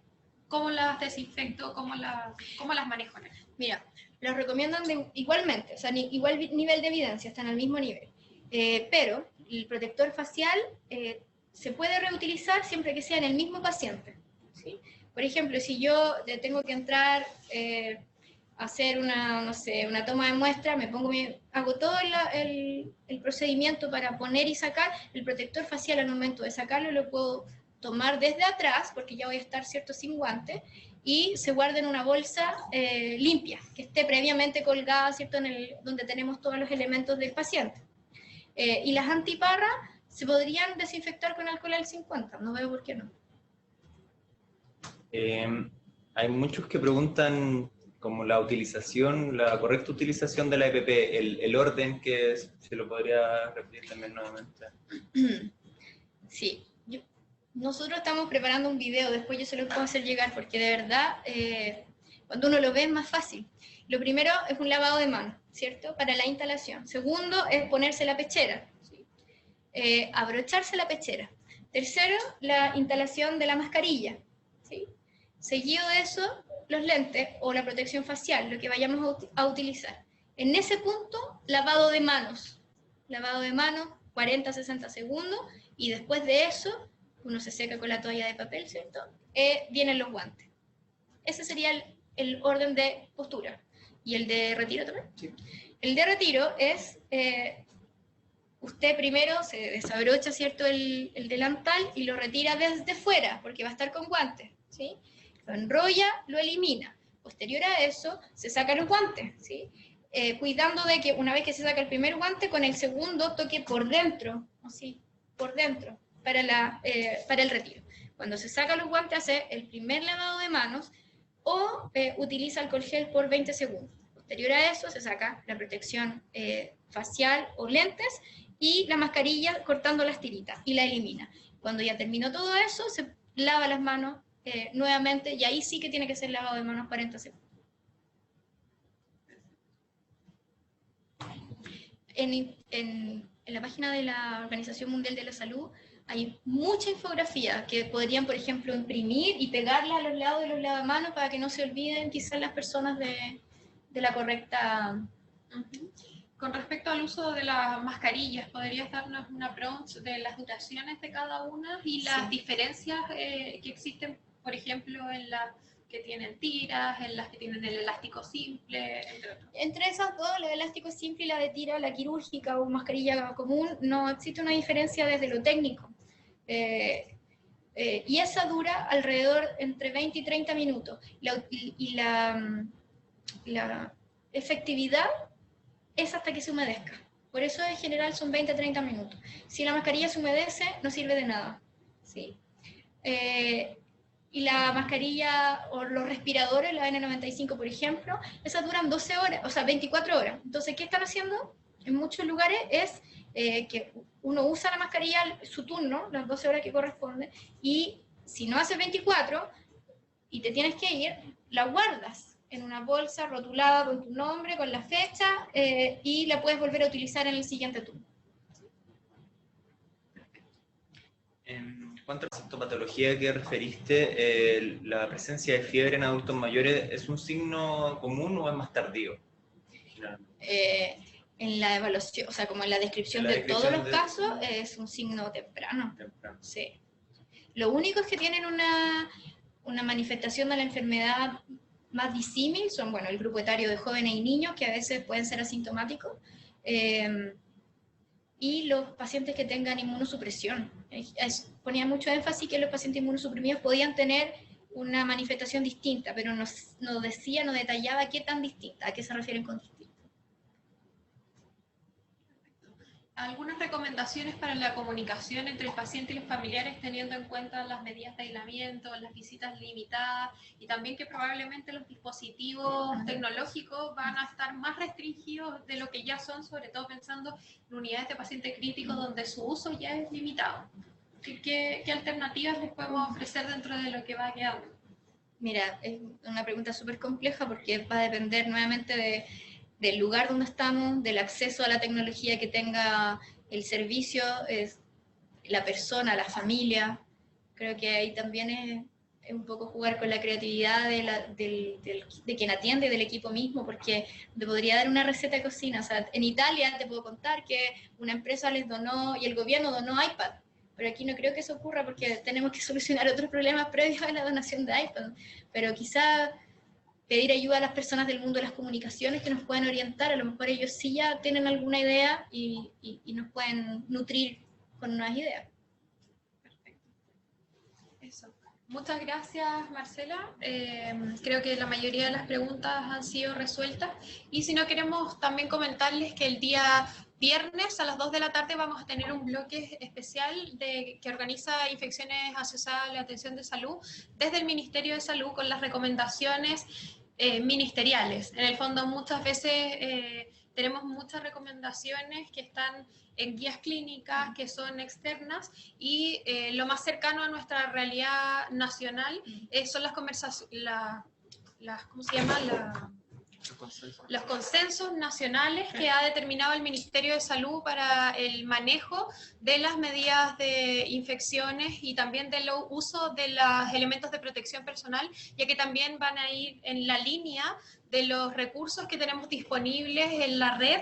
cómo las desinfecto, cómo las manejo. Mira, los recomiendan igualmente, o sea, igual nivel de evidencia, están al mismo nivel. Pero el protector facial se puede reutilizar siempre que sea en el mismo paciente, ¿sí? Por ejemplo, si yo tengo que entrar... hacer una toma de muestra, hago todo el procedimiento para poner y sacar, el protector facial al momento de sacarlo lo puedo tomar desde atrás, porque ya voy a estar, ¿cierto?, sin guante, y se guarda en una bolsa limpia, que esté previamente colgada, ¿cierto?, donde tenemos todos los elementos del paciente. Y las antiparras se podrían desinfectar con alcohol al 50, no veo por qué no. Hay muchos que preguntan como la correcta utilización de la EPP, el orden que es, se lo podría repetir también nuevamente. Sí, nosotros estamos preparando un video, después yo se lo puedo hacer llegar, porque de verdad, cuando uno lo ve es más fácil. Lo primero es un lavado de manos, ¿cierto?, para la instalación. Segundo es ponerse la pechera, ¿sí? Abrocharse la pechera. Tercero, la instalación de la mascarilla, ¿sí? Seguido de eso, los lentes o la protección facial, lo que vayamos a utilizar. En ese punto, lavado de manos. Lavado de manos, 40-60 segundos, y después de eso, uno se seca con la toalla de papel, ¿cierto? Vienen los guantes. Ese sería el orden de postura. ¿Y el de retiro también? Sí. El de retiro es, usted primero se desabrocha, ¿cierto?, el delantal y lo retira desde fuera, porque va a estar con guantes, ¿sí? Lo enrolla, lo elimina. Posterior a eso, se sacan los guantes, ¿sí? Cuidando de que una vez que se saca el primer guante, con el segundo toque por dentro, así, por dentro, para el retiro. Cuando se sacan los guantes, hace el primer lavado de manos o utiliza alcohol gel por 20 segundos. Posterior a eso, se saca la protección facial o lentes y la mascarilla cortando las tiritas y la elimina. Cuando ya terminó todo eso, se lava las manos nuevamente, y ahí sí que tiene que ser lavado de manos 40 segundos. En la página de la Organización Mundial de la Salud hay mucha infografía que podrían, por ejemplo, imprimir y pegarla a los lados de los lavamanos para que no se olviden quizás las personas de la correcta... Con respecto al uso de las mascarillas, ¿podrías darnos una pronta de las duraciones de cada una y las diferencias que existen, por ejemplo, en las que tienen tiras, en las que tienen el elástico simple, entre otros? Entre esas dos, la de elástico simple y la de tira, la quirúrgica o mascarilla común, no existe una diferencia desde lo técnico. Y esa dura alrededor entre 20 y 30 minutos. La efectividad es hasta que se humedezca. Por eso en general son 20 a 30 minutos. Si la mascarilla se humedece, no sirve de nada, ¿sí? Y la mascarilla o los respiradores, la N95 por ejemplo, esas duran 12 horas, o sea, 24 horas. Entonces, ¿qué están haciendo? En muchos lugares es que uno usa la mascarilla su turno, las 12 horas que corresponden, y si no haces 24 y te tienes que ir, la guardas en una bolsa rotulada con tu nombre, con la fecha, y la puedes volver a utilizar en el siguiente turno. cuanto a la sintomatología que referiste, ¿la presencia de fiebre en adultos mayores es un signo común o es más tardío? En la evaluación, o sea, como en la descripción de todos los casos, es un signo temprano. Sí. Lo único es que tienen una manifestación de la enfermedad más disímil, son, bueno, el grupo etario de jóvenes y niños, que a veces pueden ser asintomáticos, y los pacientes que tengan inmunosupresión. Ponía mucho énfasis que los pacientes inmunosuprimidos podían tener una manifestación distinta, pero no decía, no detallaba qué tan distinta, a qué se refieren con distinta. Algunas recomendaciones para la comunicación entre el paciente y los familiares, teniendo en cuenta las medidas de aislamiento, las visitas limitadas y también que probablemente los dispositivos tecnológicos van a estar más restringidos de lo que ya son, sobre todo pensando en unidades de paciente crítico donde su uso ya es limitado. ¿Qué alternativas les podemos ofrecer dentro de lo que va quedando? Mira, es una pregunta súper compleja porque va a depender nuevamente del lugar donde estamos, del acceso a la tecnología que tenga el servicio, es la persona, la familia. Creo que ahí también es un poco jugar con la creatividad de quien atiende, del equipo mismo, porque te podría dar una receta de cocina. O sea, en Italia te puedo contar que una empresa les donó y el gobierno donó iPad, pero aquí no creo que eso ocurra porque tenemos que solucionar otros problemas previos a la donación de iPad. Pero quizá pedir ayuda a las personas del mundo de las comunicaciones que nos puedan orientar, a lo mejor ellos sí ya tienen alguna idea y nos pueden nutrir con nuevas ideas. Perfecto. Eso. Muchas gracias, Marcela. Creo que la mayoría de las preguntas han sido resueltas. Y si no, queremos también comentarles que el día viernes a las 2 de la tarde vamos a tener un bloque especial que organiza Infecciones Asociadas a la Atención de Salud desde el Ministerio de Salud con las recomendaciones ministeriales. En el fondo, muchas veces tenemos muchas recomendaciones que están en guías clínicas que son externas y lo más cercano a nuestra realidad nacional son las conversaciones, ¿cómo se llama? Los consensos nacionales que ha determinado el Ministerio de Salud para el manejo de las medidas de infecciones y también del uso de los elementos de protección personal, ya que también van a ir en la línea de los recursos que tenemos disponibles en la red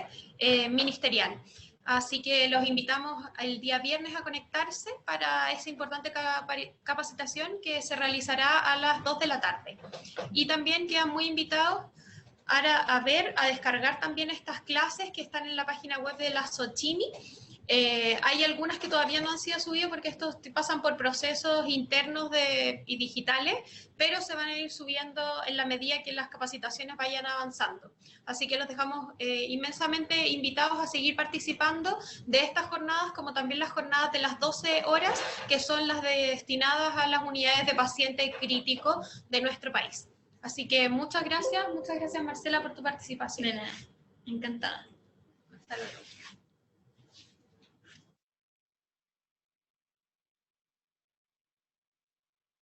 ministerial. Así que los invitamos el día viernes a conectarse para esa importante capacitación que se realizará a las 2 de la tarde. Y también quedan muy invitados a descargar también estas clases que están en la página web de la Socimi. Hay algunas que todavía no han sido subidas porque estos pasan por procesos internos y digitales, pero se van a ir subiendo en la medida que las capacitaciones vayan avanzando. Así que los dejamos inmensamente invitados a seguir participando de estas jornadas, como también las jornadas de las 12 horas, que son las destinadas a las unidades de paciente crítico de nuestro país. Así que muchas gracias Marcela por tu participación. De nada, encantada. Hasta luego.